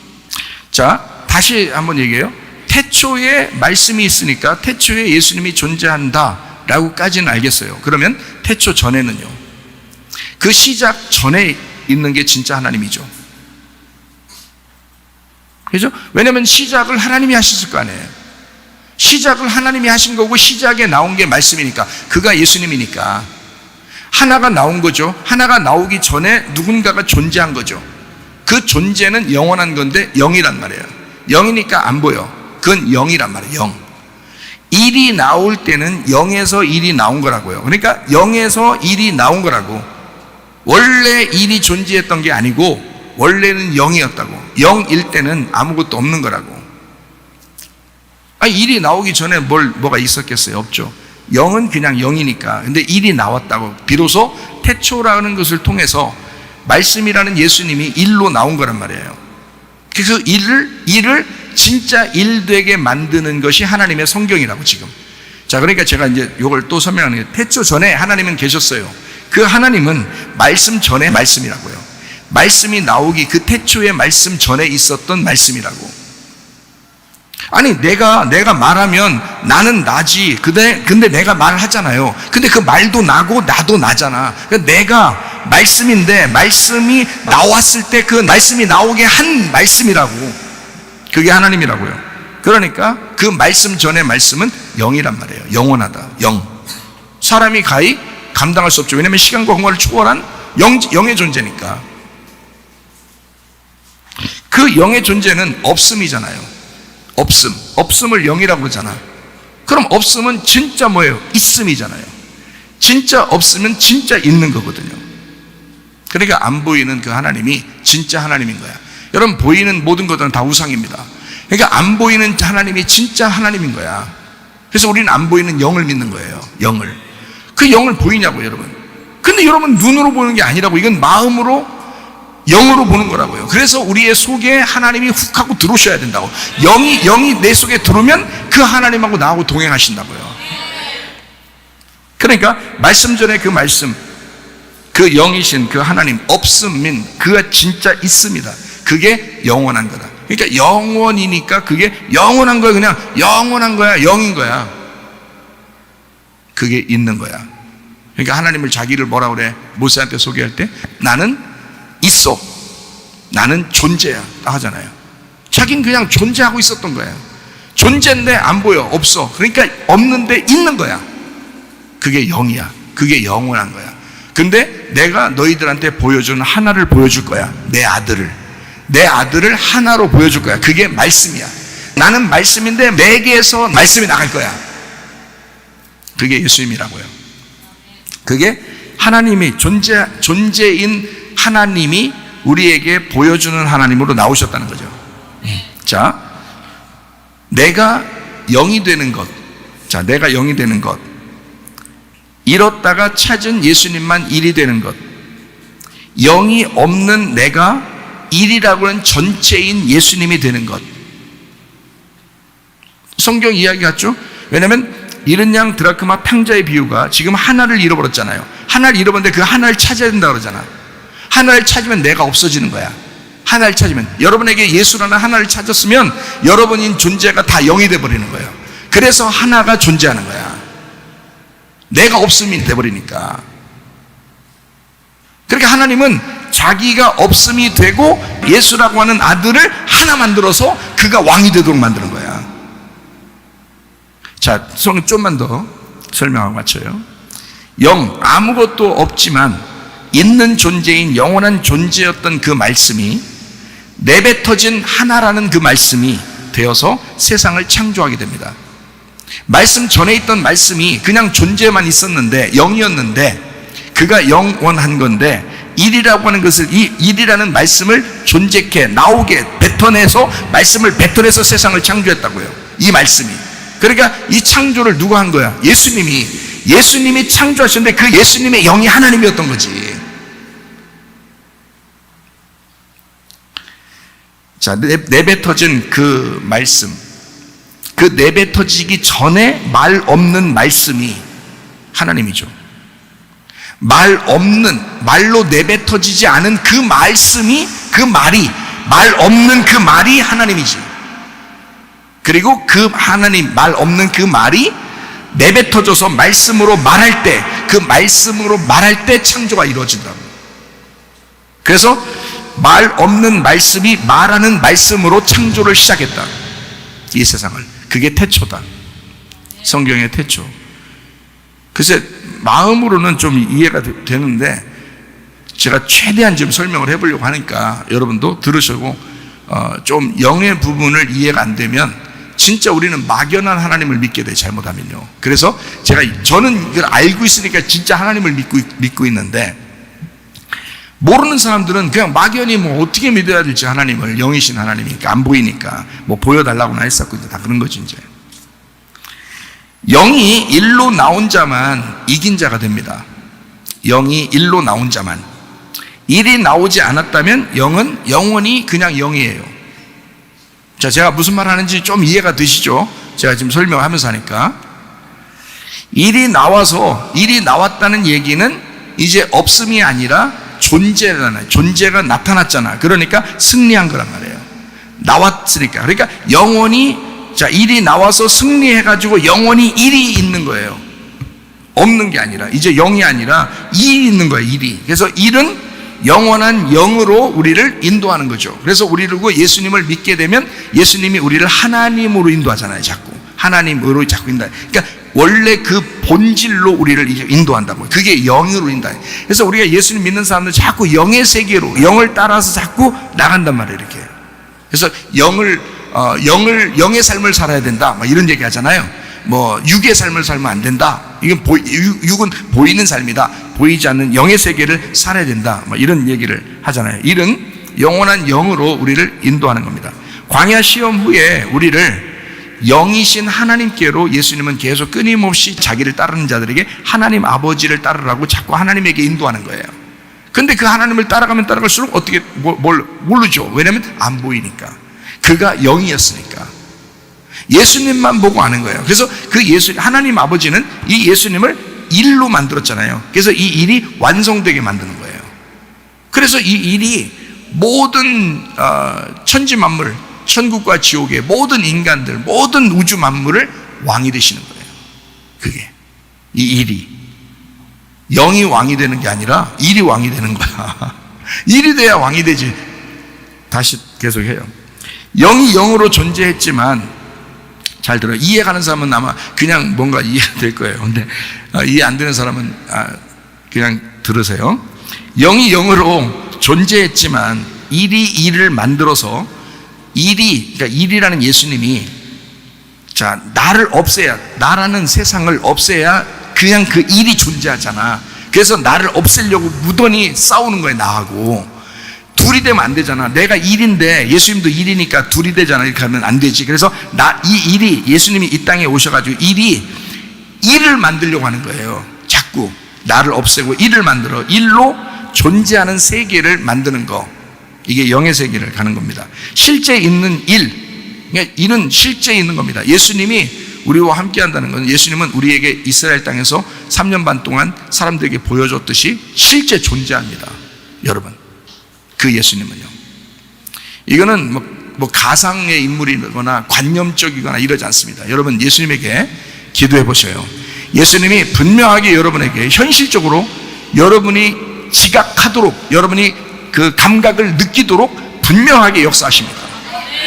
자, 다시 한번 얘기해요. 태초에 말씀이 있으니까 태초에 예수님이 존재한다 라고까지는 알겠어요. 그러면 태초 전에는요, 그 시작 전에 있는 게 진짜 하나님이죠. 그죠? 왜냐하면 시작을 하나님이 하셨을 거 아니에요. 시작을 하나님이 하신 거고 시작에 나온 게 말씀이니까, 그가 예수님이니까 하나가 나온 거죠. 하나가 나오기 전에 누군가가 존재한 거죠. 그 존재는 영원한 건데 영이란 말이에요. 영이니까 안 보여. 그건 영이란 말이에요. 영. 1이 나올 때는 0에서 1이 나온 거라고요. 그러니까 0에서 1이 나온 거라고. 원래 1이 존재했던 게 아니고 원래는 0이었다고. 0일 때는 아무것도 없는 거라고. 1이 나오기 전에 뭐가 있었겠어요? 없죠. 0은 그냥 0이니까. 근데 1이 나왔다고. 비로소 태초라는 것을 통해서 말씀이라는 예수님이 1로 나온 거란 말이에요. 그래서 1을 진짜 1되게 만드는 것이 하나님의 성경이라고 지금. 자, 그러니까 제가 이제 이걸 또 설명하는 게, 태초 전에 하나님은 계셨어요. 그 하나님은 말씀 전에 말씀이라고요. 말씀이 나오기, 그 태초의 말씀 전에 있었던 말씀이라고. 아니, 내가 말하면 나는 나지. 근데 내가 말을 하잖아요. 근데 그 말도 나고 나도 나잖아. 그러니까 내가 말씀인데, 말씀이 나왔을 때 그 말씀이 나오게 한 말씀이라고. 그게 하나님이라고요. 그러니까 그 말씀 전의 말씀은 영이란 말이에요. 영원하다. 영. 사람이 가히 감당할 수 없죠. 왜냐하면 시간과 공간을 초월한 영의 존재니까. 그 영의 존재는 없음이잖아요. 없음을 영이라고 그러잖아. 그럼 없음은 진짜 뭐예요? 있음이잖아요. 진짜 없으면 진짜 있는 거거든요. 그러니까 안 보이는 그 하나님이 진짜 하나님인 거야. 여러분, 보이는 모든 것들은 다 우상입니다. 그러니까 안 보이는 하나님이 진짜 하나님인 거야. 그래서 우리는 안 보이는 영을 믿는 거예요. 영을. 그 영을 보이냐고, 여러분. 근데 여러분, 눈으로 보는 게 아니라고. 이건 마음으로, 영으로 보는 거라고요. 그래서 우리의 속에 하나님이 훅 하고 들어오셔야 된다고. 영이 내 속에 들어오면 그 하나님하고 나하고 동행하신다고요. 그러니까 말씀 전에 그 말씀, 그 영이신 그 하나님, 없음인 그가 진짜 있습니다. 그게 영원한 거다. 그러니까 영원이니까 그게 영원한 거야. 그냥 영원한 거야. 영인 거야. 그게 있는 거야. 그러니까 하나님을, 자기를 뭐라 그래? 모세한테 소개할 때 나는 있어. 나는 존재야. 딱 하잖아요. 자기는 그냥 존재하고 있었던 거야. 존재인데 안 보여. 없어. 그러니까 없는데 있는 거야. 그게 영이야. 그게 영원한 거야. 근데 내가 너희들한테 보여주는 하나를 보여줄 거야. 내 아들을 하나로 보여줄 거야. 그게 말씀이야. 나는 말씀인데 내게서 말씀이 나갈 거야. 그게 예수님이라고요. 그게 하나님이 존재인 하나님이 우리에게 보여주는 하나님으로 나오셨다는 거죠. 자, 내가 영이 되는 것. 자, 내가 영이 되는 것. 잃었다가 찾은 예수님만 일이 되는 것. 영이 없는 내가 일이라고 하는 전체인 예수님이 되는 것. 성경 이야기 같죠? 왜냐하면 잃은 양 드라크마 탕자의 비유가 지금 하나를 잃어버렸잖아요. 하나를 잃어버렸는데 그 하나를 찾아야 된다 그러잖아. 하나를 찾으면 내가 없어지는 거야. 하나를 찾으면, 여러분에게 예수라는 하나를 찾았으면 여러분인 존재가 다 영이 돼버리는 거예요. 그래서 하나가 존재하는 거야. 내가 없음이 돼버리니까. 그러니까 하나님은 자기가 없음이 되고 예수라고 하는 아들을 하나 만들어서 그가 왕이 되도록 만드는 거야. 자, 좀만 더 설명하고 마쳐요. 영, 아무것도 없지만 있는 존재인 영원한 존재였던 그 말씀이 내뱉어진 하나라는 그 말씀이 되어서 세상을 창조하게 됩니다. 말씀 전에 있던 말씀이 그냥 존재만 있었는데, 영이었는데, 그가 영원한 건데, 일이라고 하는 것을, 이 일이라는 말씀을 존재케, 나오게, 뱉어내서, 말씀을 뱉어내서 세상을 창조했다고요. 이 말씀이. 그러니까 이 창조를 누가 한 거야? 예수님이 창조하셨는데 그 예수님의 영이 하나님이었던 거지. 자, 내뱉어진 그 말씀, 그 내뱉어지기 전에 말 없는 말씀이 하나님이죠. 말로 내뱉어지지 않은 그 말씀이, 그 말이, 말 없는 그 말이 하나님이지. 그리고 그 하나님, 말 없는 그 말이 내뱉어져서 말씀으로 말할 때, 그 말씀으로 말할 때 창조가 이루어진다고. 그래서 말 없는 말씀이 말하는 말씀으로 창조를 시작했다. 이 세상을. 그게 태초다. 성경의 태초. 글쎄 마음으로는 좀 이해가 되는데 제가 최대한 좀 설명을 해보려고 하니까 여러분도 들으시고 좀 영의 부분을 이해가 안 되면 진짜 우리는 막연한 하나님을 믿게 돼, 잘못하면요. 그래서 저는 이걸 알고 있으니까 진짜 하나님을 믿고 있는데, 모르는 사람들은 그냥 막연히 뭐 어떻게 믿어야 될지, 하나님을, 영이신 하나님이니까 안 보이니까 뭐 보여달라고나 했었거든요. 다 그런 거지. 이제 영이 일로 나온 자만 이긴 자가 됩니다. 영이 일로 나온 자만. 일이 나오지 않았다면 영은 영원히 그냥 영이에요. 자, 제가 무슨 말 하는지 좀 이해가 되시죠? 제가 지금 설명하면서 하니까. 일이 나왔다는 얘기는 이제 없음이 아니라 존재가 나타났잖아. 그러니까 승리한 거란 말이에요. 나왔으니까. 그러니까 영원히, 자, 일이 나와서 승리해가지고 영원히 일이 있는 거예요. 없는 게 아니라, 이제 영이 아니라 일이 있는 거예요, 일이. 그래서 일은 영원한 영으로 우리를 인도하는 거죠. 그래서 우리를 예수님을 믿게 되면 예수님이 우리를 하나님으로 인도하잖아요. 자꾸 하나님으로 자꾸 인도해. 그러니까 원래 그 본질로 우리를 인도한다고. 그게 영으로 인도해. 그래서 우리가 예수님 믿는 사람들 자꾸 영의 세계로, 영을 따라서 자꾸 나간단 말이에요. 이렇게. 그래서 영의 삶을 살아야 된다, 막 이런 얘기 하잖아요. 뭐 육의 삶을 살면 안 된다. 이건 육은 보이는 삶이다. 보이지 않는 영의 세계를 살아야 된다. 뭐 이런 얘기를 하잖아요. 일은 영원한 영으로 우리를 인도하는 겁니다. 광야 시험 후에 우리를 영이신 하나님께로 예수님은 계속 끊임없이 자기를 따르는 자들에게 하나님 아버지를 따르라고 자꾸 하나님에게 인도하는 거예요. 근데 그 하나님을 따라가면 따라갈수록 어떻게 모르죠. 왜냐하면 안 보이니까. 그가 영이었으니까. 예수님만 보고 아는 거예요. 그래서 하나님 아버지는 이 예수님을 일로 만들었잖아요. 그래서 이 일이 완성되게 만드는 거예요. 그래서 이 일이 모든 천지 만물, 천국과 지옥의 모든 인간들, 모든 우주 만물을 왕이 되시는 거예요. 그게 이 일이 영이 왕이 되는 게 아니라 일이 왕이 되는 거야. 일이 돼야 왕이 되지. 다시 계속해요. 영이 영으로 존재했지만, 잘 들어요. 이해가는 사람은 아마 그냥 뭔가 이해가 될 거예요. 근데 이해 안 되는 사람은 그냥 들으세요. 영이 영으로 존재했지만 일이 일을 만들어서 그러니까 일이라는 예수님이, 자, 나를 없애야, 나라는 세상을 없애야 그냥 그 일이 존재하잖아. 그래서 나를 없애려고 무던히 싸우는 거예요, 나하고. 둘이 되면 안 되잖아. 내가 일인데 예수님도 일이니까 둘이 되잖아. 이렇게 하면 안 되지. 그래서 이 일이, 예수님이 이 땅에 오셔가지고 일을 만들려고 하는 거예요. 자꾸 나를 없애고 일을 만들어, 일로 존재하는 세계를 만드는 거. 이게 영의 세계를 가는 겁니다. 실제 있는 그러니까 일은 실제 있는 겁니다. 예수님이 우리와 함께 한다는 건, 예수님은 우리에게 이스라엘 땅에서 3년 반 동안 사람들에게 보여줬듯이 실제 존재합니다. 여러분, 그 예수님은요. 이거는 뭐 가상의 인물이거나 관념적이거나 이러지 않습니다. 여러분, 예수님에게 기도해 보셔요. 예수님이 분명하게 여러분에게 현실적으로 여러분이 지각하도록, 여러분이 그 감각을 느끼도록 분명하게 역사하십니다.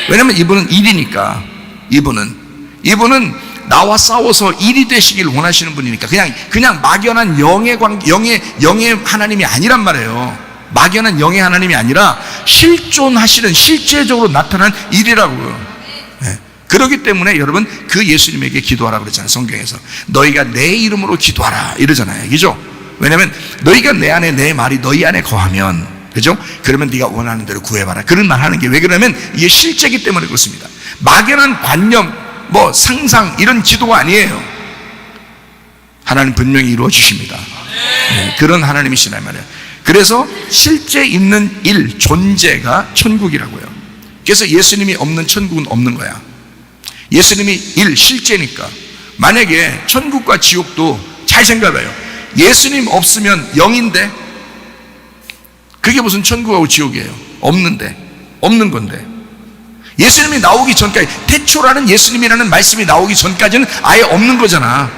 왜냐하면 이분은 일이니까. 이분은 나와 싸워서 일이 되시길 원하시는 분이니까. 그냥 막연한 영의 하나님이 아니란 말이에요. 막연한 영의 하나님이 아니라 실존하시는, 실제적으로 나타난 일이라고요. 네. 그렇기 때문에 여러분, 그 예수님에게 기도하라고 그랬잖아요. 성경에서 너희가 내 이름으로 기도하라 이러잖아요. 그죠? 왜냐하면 너희가 내 안에, 내 말이 너희 안에 거하면, 그죠? 그러면 네가 원하는 대로 구해봐라. 그런 말 하는 게, 왜 그러냐면 이게 실제이기 때문에 그렇습니다. 막연한 관념, 뭐 상상, 이런 기도가 아니에요. 하나님 분명히 이루어 주십니다. 네. 그런 하나님이시란 말이에요. 그래서 실제 있는 일, 존재가 천국이라고요. 그래서 예수님이 없는 천국은 없는 거야. 예수님이 실제니까. 만약에 천국과 지옥도, 잘 생각해봐요. 예수님 없으면 영인데, 그게 무슨 천국하고 지옥이에요? 없는 건데. 예수님이 나오기 전까지, 태초라는 예수님이라는 말씀이 나오기 전까지는 아예 없는 거잖아.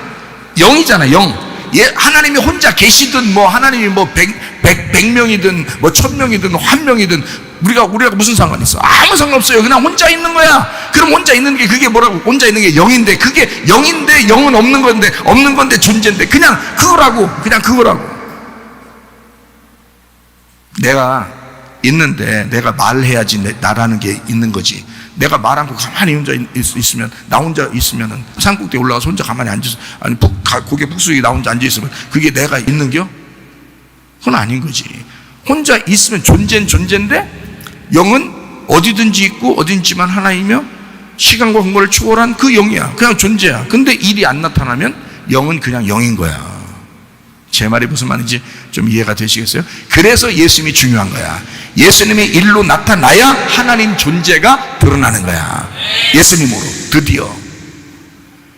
영이잖아, 영. 하나님이 혼자 계시든, 뭐 하나님이 뭐 100명이든 뭐 1000명이든 1000명이든 우리가 무슨 상관이 있어? 아무 상관없어요. 그냥 혼자 있는 거야. 그럼 혼자 있는 게 그게 뭐라고? 혼자 있는 게 영인데, 그게 영인데 영은 없는 건데 존재인데 그냥 그거라고. 내가 있는데 내가 말해야지 나라는 게 있는 거지. 내가 말 않고 가만히 혼자 있으면, 나 혼자 있으면은 산꼭대기 올라가서 혼자 가만히 앉아서, 아니 고개 북수이 나 혼자 앉아 있으면 그게 내가 있는겨? 그건 아닌 거지. 혼자 있으면 존재는 존재인데 영은 어디든지 있고 어딘지만 하나이며 시간과 공간을 초월한 그 영이야. 그냥 존재야. 근데 일이 안 나타나면 영은 그냥 영인 거야. 제 말이 무슨 말인지 좀 이해가 되시겠어요? 그래서 예수님이 중요한 거야. 예수님의 일로 나타나야 하나님 존재가 드러나는 거야. 예수님으로 드디어.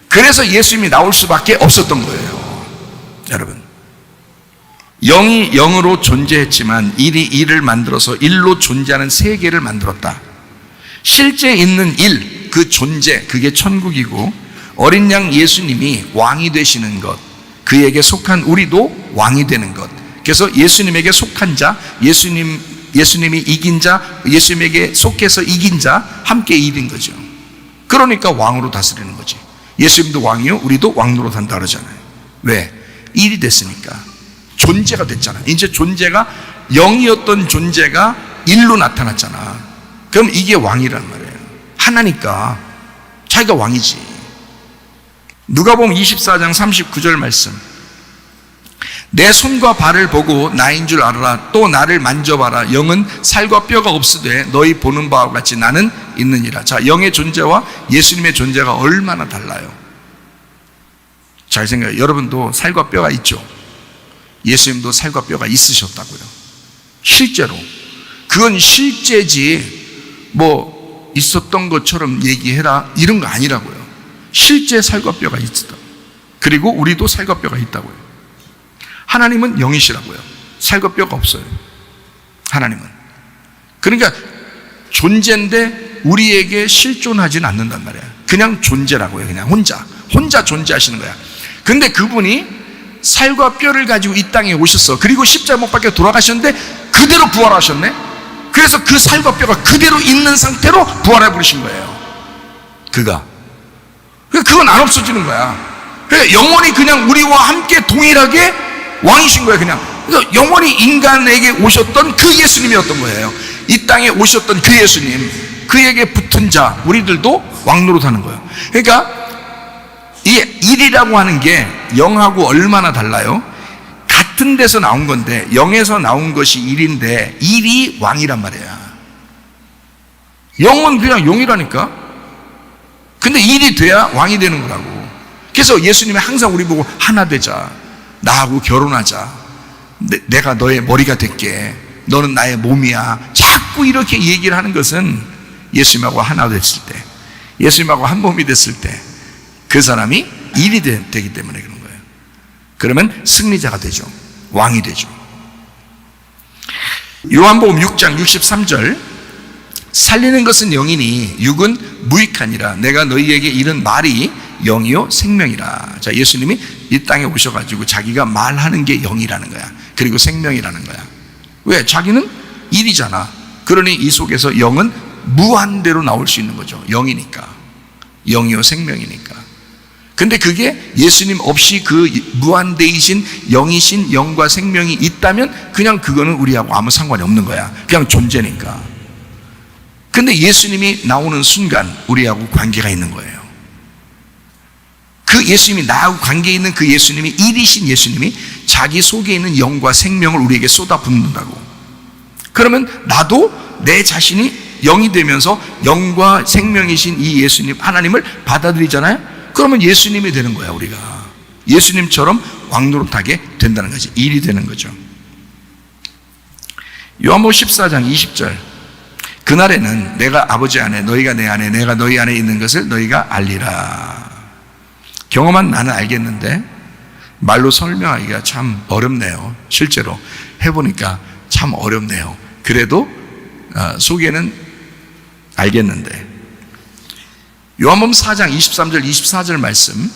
그래서 예수님이 나올 수밖에 없었던 거예요. 여러분, 영이 영으로 존재했지만 일이 일을 만들어서 일로 존재하는 세계를 만들었다. 실제 있는 일, 그 존재, 그게 천국이고 어린 양 예수님이 왕이 되시는 것, 그에게 속한 우리도 왕이 되는 것. 그래서 예수님에게 속한 자, 예수님이 이긴 자, 예수님에게 속해서 이긴 자 함께 일인 거죠. 그러니까 왕으로 다스리는 거지. 예수님도 왕이요, 우리도 왕으로 산다 그러잖아요. 왜? 일이 됐으니까. 존재가 됐잖아. 이제 존재가 영이었던 존재가 일로 나타났잖아. 그럼 이게 왕이란 말이에요. 하나니까 자기가 왕이지. 누가복음 24장 39절 말씀. 내 손과 발을 보고 나인 줄 알아라. 또 나를 만져봐라. 영은 살과 뼈가 없으되 너희 보는 바와 같이 나는 있느니라. 자, 영의 존재와 예수님의 존재가 얼마나 달라요. 잘 생각해요. 여러분도 살과 뼈가 있죠. 예수님도 살과 뼈가 있으셨다고요. 실제로. 그건 실제지 뭐 있었던 것처럼 얘기해라 이런 거 아니라고요. 실제 살과 뼈가 있다. 그리고 우리도 살과 뼈가 있다고요. 하나님은 영이시라고요. 살과 뼈가 없어요. 하나님은. 그러니까 존재인데 우리에게 실존하지는 않는단 말이에요. 그냥 존재라고요. 그냥 혼자 존재하시는 거야. 근데 그분이 살과 뼈를 가지고 이 땅에 오셨어. 그리고 십자가 못 박혀 돌아가셨는데 그대로 부활하셨네. 그래서 그 살과 뼈가 그대로 있는 상태로 부활해 버리신 거예요. 그건 안 없어지는 거야. 그러니까 영원히 그냥 우리와 함께 동일하게 왕이신 거예요. 그냥. 그래서 영원히 인간에게 오셨던 그 예수님이었던 거예요. 이 땅에 오셨던 그 예수님, 그에게 붙은 자, 우리들도 왕노릇하는 거예요. 그러니까 이 일이라고 하는 게 영하고 얼마나 달라요? 같은 데서 나온 건데 영에서 나온 것이 일인데 일이 왕이란 말이야. 영은 그냥 영이라니까. 근데 일이 돼야 왕이 되는 거라고. 그래서 예수님이 항상 우리 보고 하나 되자, 나하고 결혼하자, 내가 너의 머리가 될게, 너는 나의 몸이야, 자꾸 이렇게 얘기를 하는 것은 예수님하고 하나 됐을 때, 예수님하고 한 몸이 됐을 때 그 사람이 일이 되기 때문에 그런 거예요. 그러면 승리자가 되죠. 왕이 되죠. 요한복음 6장 63절, 살리는 것은 영이니 육은 무익하니라. 내가 너희에게 이른 말이 영이요 생명이라. 자, 예수님이 이 땅에 오셔가지고 자기가 말하는 게 영이라는 거야. 그리고 생명이라는 거야. 왜? 자기는 일이잖아. 그러니 이 속에서 영은 무한대로 나올 수 있는 거죠. 영이니까. 영이요 생명이니까. 근데 그게 예수님 없이 그 무한대이신 영이신 영과 생명이 있다면 그냥 그거는 우리하고 아무 상관이 없는 거야. 그냥 존재니까. 근데 예수님이 나오는 순간 우리하고 관계가 있는 거예요. 그 예수님이 나하고 관계 있는 그 예수님이, 일이신 예수님이 자기 속에 있는 영과 생명을 우리에게 쏟아붓는다고. 그러면 나도 내 자신이 영이 되면서 영과 생명이신 이 예수님, 하나님을 받아들이잖아요. 그러면 예수님이 되는 거야. 우리가 예수님처럼 왕노릇하게 된다는 거지. 일이 되는 거죠. 요한복음 14장 20절, 그날에는 내가 아버지 안에, 너희가 내 안에, 내가 너희 안에 있는 것을 너희가 알리라. 경험한 나는 알겠는데 말로 설명하기가 참 어렵네요. 실제로 해보니까 참 어렵네요. 그래도 속에는 알겠는데, 요한복음 4장 23절 24절 말씀,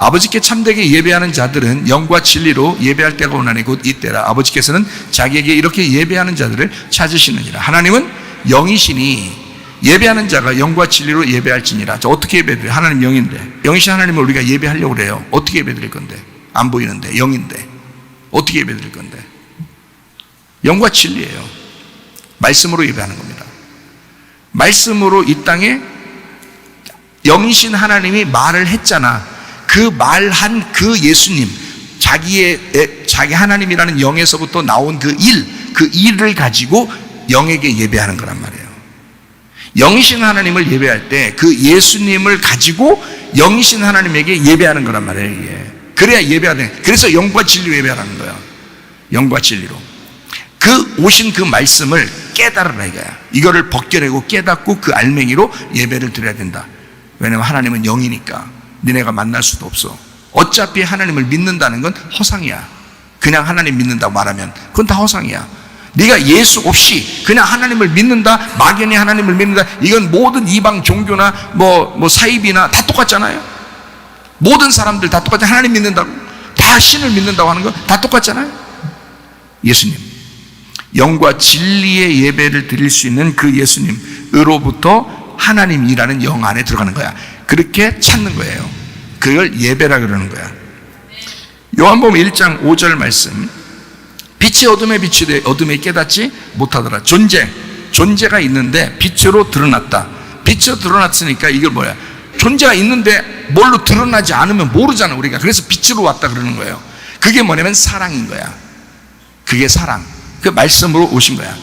아버지께 참되게 예배하는 자들은 영과 진리로 예배할 때가 오나니 곧 이때라. 아버지께서는 자기에게 이렇게 예배하는 자들을 찾으시느니라. 하나님은 영이시니 예배하는 자가 영과 진리로 예배할지니라. 저 어떻게 예배드려요? 하나님 영인데, 영이신 하나님을 우리가 예배하려고 그래요. 어떻게 예배드릴 건데? 안 보이는데, 영인데 어떻게 예배드릴 건데? 영과 진리예요. 말씀으로 예배하는 겁니다. 말씀으로 이 땅에 영이신 하나님이 말을 했잖아. 그 말한 그 예수님, 자기 하나님이라는 영에서부터 나온 그 일을 가지고 영에게 예배하는 거란 말이에요. 영이신 하나님을 예배할 때 그 예수님을 가지고 영이신 하나님에게 예배하는 거란 말이에요. 이게. 그래야 예배가 돼. 그래서 영과 진리로 예배하는 거야. 영과 진리로. 그 오신 그 말씀을 깨달으라 이거야. 이거를 벗겨내고 깨닫고 그 알맹이로 예배를 드려야 된다. 왜냐하면 하나님은 영이니까 니네가 만날 수도 없어. 어차피 하나님을 믿는다는 건 허상이야. 그냥 하나님 믿는다고 말하면 그건 다 허상이야. 네가 예수 없이 그냥 하나님을 믿는다, 막연히 하나님을 믿는다, 이건 모든 이방 종교나 뭐 사입이나 다 똑같잖아요. 모든 사람들 다 똑같아. 하나님 믿는다고, 다 신을 믿는다고 하는 건 다 똑같잖아요. 예수님, 영과 진리의 예배를 드릴 수 있는 그 예수님으로부터 하나님이라는 영 안에 들어가는 거야. 그렇게 찾는 거예요. 그걸 예배라 그러는 거야. 요한복음 1장 5절 말씀, 빛이 어둠에 비추되 어둠에 깨닫지 못하더라. 존재가 있는데 빛으로 드러났다. 빛으로 드러났으니까 이걸 뭐야? 존재가 있는데 뭘로 드러나지 않으면 모르잖아 우리가. 그래서 빛으로 왔다 그러는 거예요. 그게 뭐냐면 사랑인 거야. 그게 사랑. 그 말씀으로 오신 거야.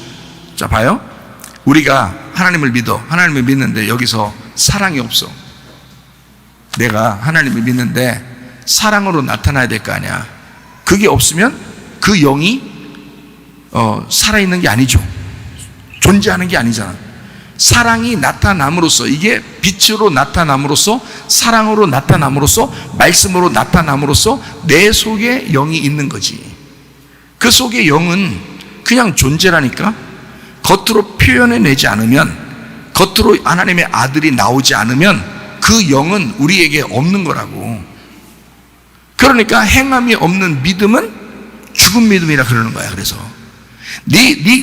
자, 봐요. 우리가 하나님을 믿는데 여기서 사랑이 없어. 내가 하나님을 믿는데 사랑으로 나타나야 될 거 아니야. 그게 없으면 그 영이 살아있는 게 아니죠. 존재하는 게 아니잖아. 사랑이 나타남으로써, 이게 빛으로 나타남으로써, 사랑으로 나타남으로써, 말씀으로 나타남으로써 내 속에 영이 있는 거지. 그 속에 영은 그냥 존재라니까. 겉으로 표현해내지 않으면, 겉으로 하나님의 아들이 나오지 않으면 그 영은 우리에게 없는 거라고. 그러니까 행함이 없는 믿음은 죽은 믿음이라 그러는 거야. 그래서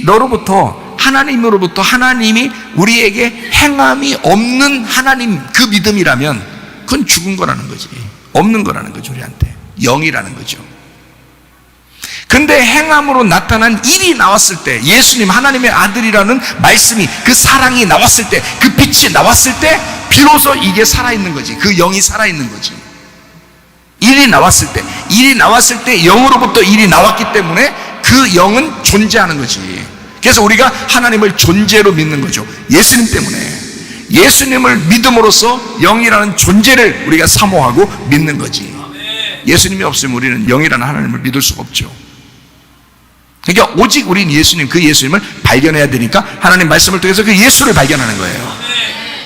너로부터, 하나님으로부터 하나님이 우리에게 행함이 없는 하나님 그 믿음이라면 그건 죽은 거라는 거지. 없는 거라는 거죠. 우리한테 영이라는 거죠. 근데 행함으로 나타난 일이 나왔을 때, 예수님 하나님의 아들이라는 말씀이, 그 사랑이 나왔을 때, 그 빛이 나왔을 때 비로소 이게 살아있는 거지. 그 영이 살아있는 거지. 일이 나왔을 때 영으로부터 일이 나왔기 때문에 그 영은 존재하는 거지. 그래서 우리가 하나님을 존재로 믿는 거죠. 예수님 때문에. 예수님을 믿음으로써 영이라는 존재를 우리가 사모하고 믿는 거지. 예수님이 없으면 우리는 영이라는 하나님을 믿을 수가 없죠. 그러니까 오직 우린 예수님, 그 예수님을 발견해야 되니까 하나님 말씀을 통해서 그 예수를 발견하는 거예요.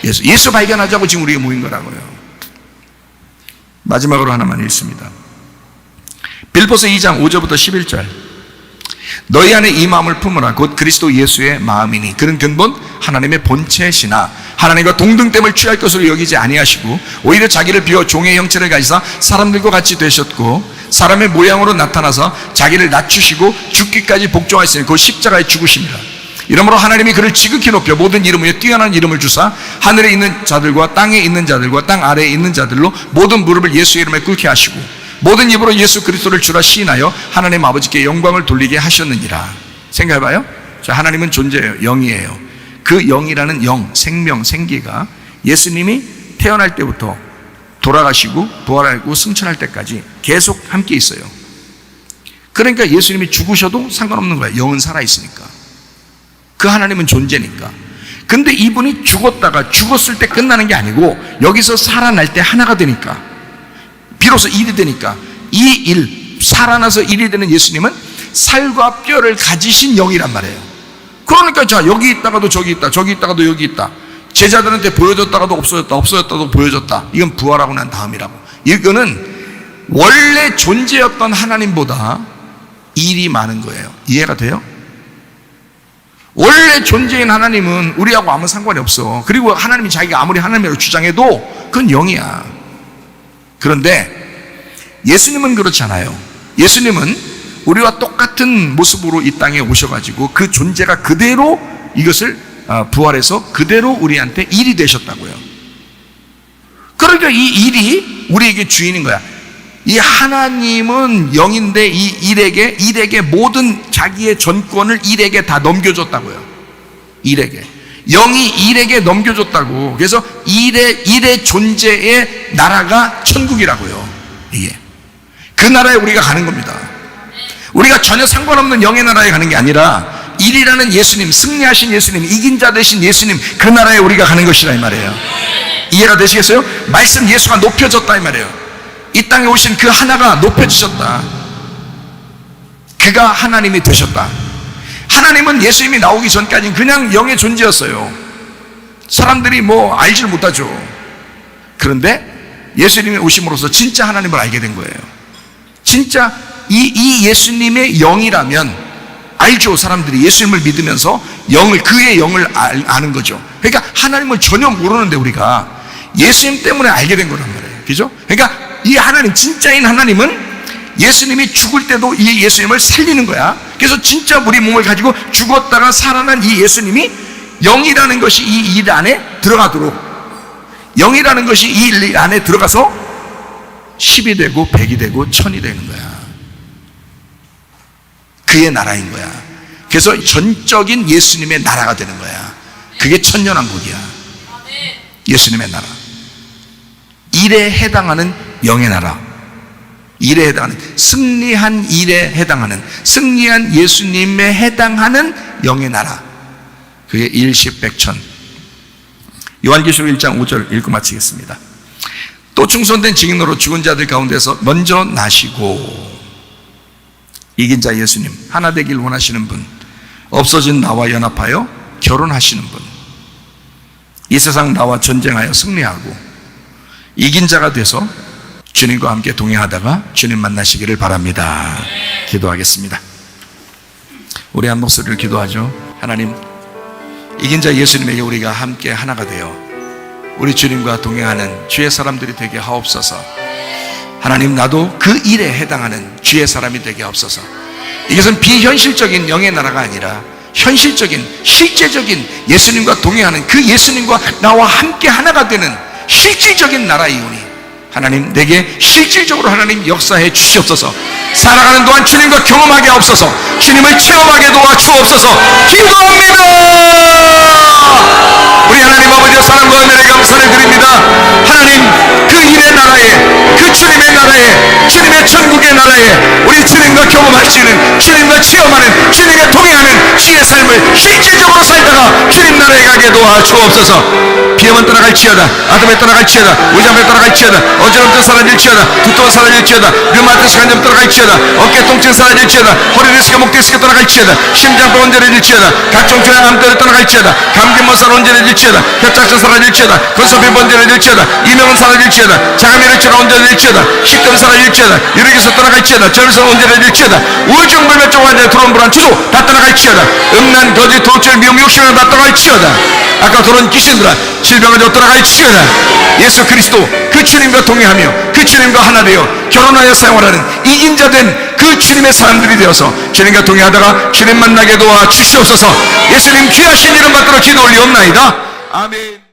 예수 발견하자고 지금 우리가 모인 거라고요. 마지막으로 하나만 읽습니다. 빌립보서 2장 5절부터 11절. 너희 안에 이 마음을 품으라. 곧 그리스도 예수의 마음이니 그는 근본 하나님의 본체시나 하나님과 동등됨을 취할 것으로 여기지 아니하시고 오히려 자기를 비워 종의 형체를 가지사 사람들과 같이 되셨고 사람의 모양으로 나타나서 자기를 낮추시고 죽기까지 복종하였으니 그 십자가에 죽으십니다. 이러므로 하나님이 그를 지극히 높여 모든 이름 위에 뛰어난 이름을 주사 하늘에 있는 자들과 땅에 있는 자들과 땅 아래에 있는 자들로 모든 무릎을 예수의 이름에 꿇게 하시고 모든 입으로 예수 그리스도를 주라 시인하여 하나님 아버지께 영광을 돌리게 하셨느니라. 생각해봐요. 자, 하나님은 존재예요. 영이에요. 그 영이라는 영, 생명, 생기가 예수님이 태어날 때부터 돌아가시고 부활하고 승천할 때까지 계속 함께 있어요. 그러니까 예수님이 죽으셔도 상관없는 거예요. 영은 살아있으니까. 그 하나님은 존재니까. 근데 이분이 죽었을 때 끝나는 게 아니고 여기서 살아날 때 하나가 되니까, 비로소 일이 되니까, 살아나서 일이 되는 예수님은 살과 뼈를 가지신 영이란 말이에요. 그러니까 자, 여기 있다가도 저기 있다, 저기 있다가도 여기 있다. 제자들한테 보여줬다가도 없어졌다, 없어졌다도 보여줬다. 이건 부활하고 난 다음이라고. 이거는 원래 존재였던 하나님보다 일이 많은 거예요. 이해가 돼요? 원래 존재인 하나님은 우리하고 아무 상관이 없어. 그리고 하나님이 자기가 아무리 하나님이라고 주장해도 그건 영이야. 그런데 예수님은 그렇지 않아요. 예수님은 우리와 똑같은 모습으로 이 땅에 오셔가지고 그 존재가 그대로 이것을 부활해서 그대로 우리한테 일이 되셨다고요. 그러니까 이 일이 우리에게 주인인 거야. 이 하나님은 영인데 이 일에게 모든 자기의 전권을 일에게 다 넘겨줬다고요. 일에게. 영이 일에게 넘겨줬다고. 그래서 일의 존재의 나라가 천국이라고요. 이게. 그 나라에 우리가 가는 겁니다. 우리가 전혀 상관없는 영의 나라에 가는 게 아니라 일이라는 예수님, 승리하신 예수님, 이긴 자 되신 예수님, 그 나라에 우리가 가는 것이라 이 말이에요. 이해가 되시겠어요? 말씀 예수가 높여졌다 이 말이에요. 이 땅에 오신 그 하나가 높여지셨다. 그가 하나님이 되셨다. 하나님은 예수님이 나오기 전까지는 그냥 영의 존재였어요. 사람들이 뭐 알지를 못하죠. 그런데 예수님이 오심으로써 진짜 하나님을 알게 된 거예요. 진짜 이 예수님의 영이라면 알죠. 사람들이 예수님을 믿으면서 그의 영을 아는 거죠. 그러니까 하나님을 전혀 모르는데 우리가 예수님 때문에 알게 된 거란 말이에요. 그죠? 그러니까 이 하나님, 진짜인 하나님은 예수님이 죽을 때도 이 예수님을 살리는 거야. 그래서 진짜 우리 몸을 가지고 죽었다가 살아난 이 예수님이 영이라는 것이 이 일 안에 들어가도록, 영이라는 것이 이 일 안에 들어가서 10이 되고 100이 되고 1000이 되는 거야. 그의 나라인 거야. 그래서 전적인 예수님의 나라가 되는 거야. 그게 천년왕국이야. 예수님의 나라. 일에 해당하는 영의 나라, 일에 해당하는, 승리한 일에 해당하는, 승리한 예수님에 해당하는 영의 나라. 그게 일십백천. 요한계시록 1장 5절 읽고 마치겠습니다. 또 충손된 증인으로 죽은 자들 가운데서 먼저 나시고, 이긴 자 예수님, 하나 되길 원하시는 분, 없어진 나와 연합하여 결혼하시는 분, 이 세상 나와 전쟁하여 승리하고 이긴 자가 돼서 주님과 함께 동행하다가 주님 만나시기를 바랍니다. 기도하겠습니다. 우리 한 목소리를 기도하죠. 하나님, 이긴 자 예수님에게 우리가 함께 하나가 되어 우리 주님과 동행하는 주의 사람들이 되게 하옵소서. 하나님, 나도 그 일에 해당하는 주의 사람이 되게 하옵소서. 이것은 비현실적인 영의 나라가 아니라 현실적인, 실제적인 예수님과 동행하는 그 예수님과 나와 함께 하나가 되는 실질적인 나라이오니 하나님, 내게 실질적으로 하나님 역사해 주시옵소서. 살아가는 동안 주님과 경험하게 하옵소서. 주님을 체험하게 도와주옵소서. 기도합니다. 우리 하나님 아버지의 사랑과 은혜에 감사를 드립니다. 하나님, 그 일의 나라에, 그 주님의 나라에, 주님의 천국의 나라에 우리 주님과 경험하시는, 주님과 체험하는, 주님과 동행하는 주의 삶을 실질적으로 살다가 주님 나라에 가게 도와주옵소서. 비염은 떠나갈지어다, 아담에 떠나갈지어다, 의장에 떠나갈지어다, 어지럼증 사라질지어다, 두통은 사라질지어다, 류마티스 간염 떠나갈지어다, 어깨 통증 사라질지어다, 허리 디스크, 목 디스크 떠나갈지어다, 심장병 온전해질지어다, 각종 조양 암들을 떠나갈지어다, 감기 못살 온전해질지어다, 협착증 사라질지어다, 건소변 온전해질지어다, 이명은 사라질지어다, 자가면역체가 온전해질지어다, 식금 사라질지어다, 유리기수 떠나갈지어다, 절성 온전해질지어다, 우울증 불면증 환자 두런 불안 추도 다 떠나갈지어다, 음란 거짓 도출 미용 욕심을 다 떠나갈지어다, 아까 도는 귀신들아 질병을 떠나갈지어다. 예수 그리스도 그 주님과 동행하며 그 주님과 하나 되어 결혼하여 생활하는 이긴 자 된 그 주님의 사람들이 되어서 주님과 동행하다가 주님 만나게 도와 주시옵소서. 예수님 귀하신 이름 받들어 기도 올리옵나이다. 아멘.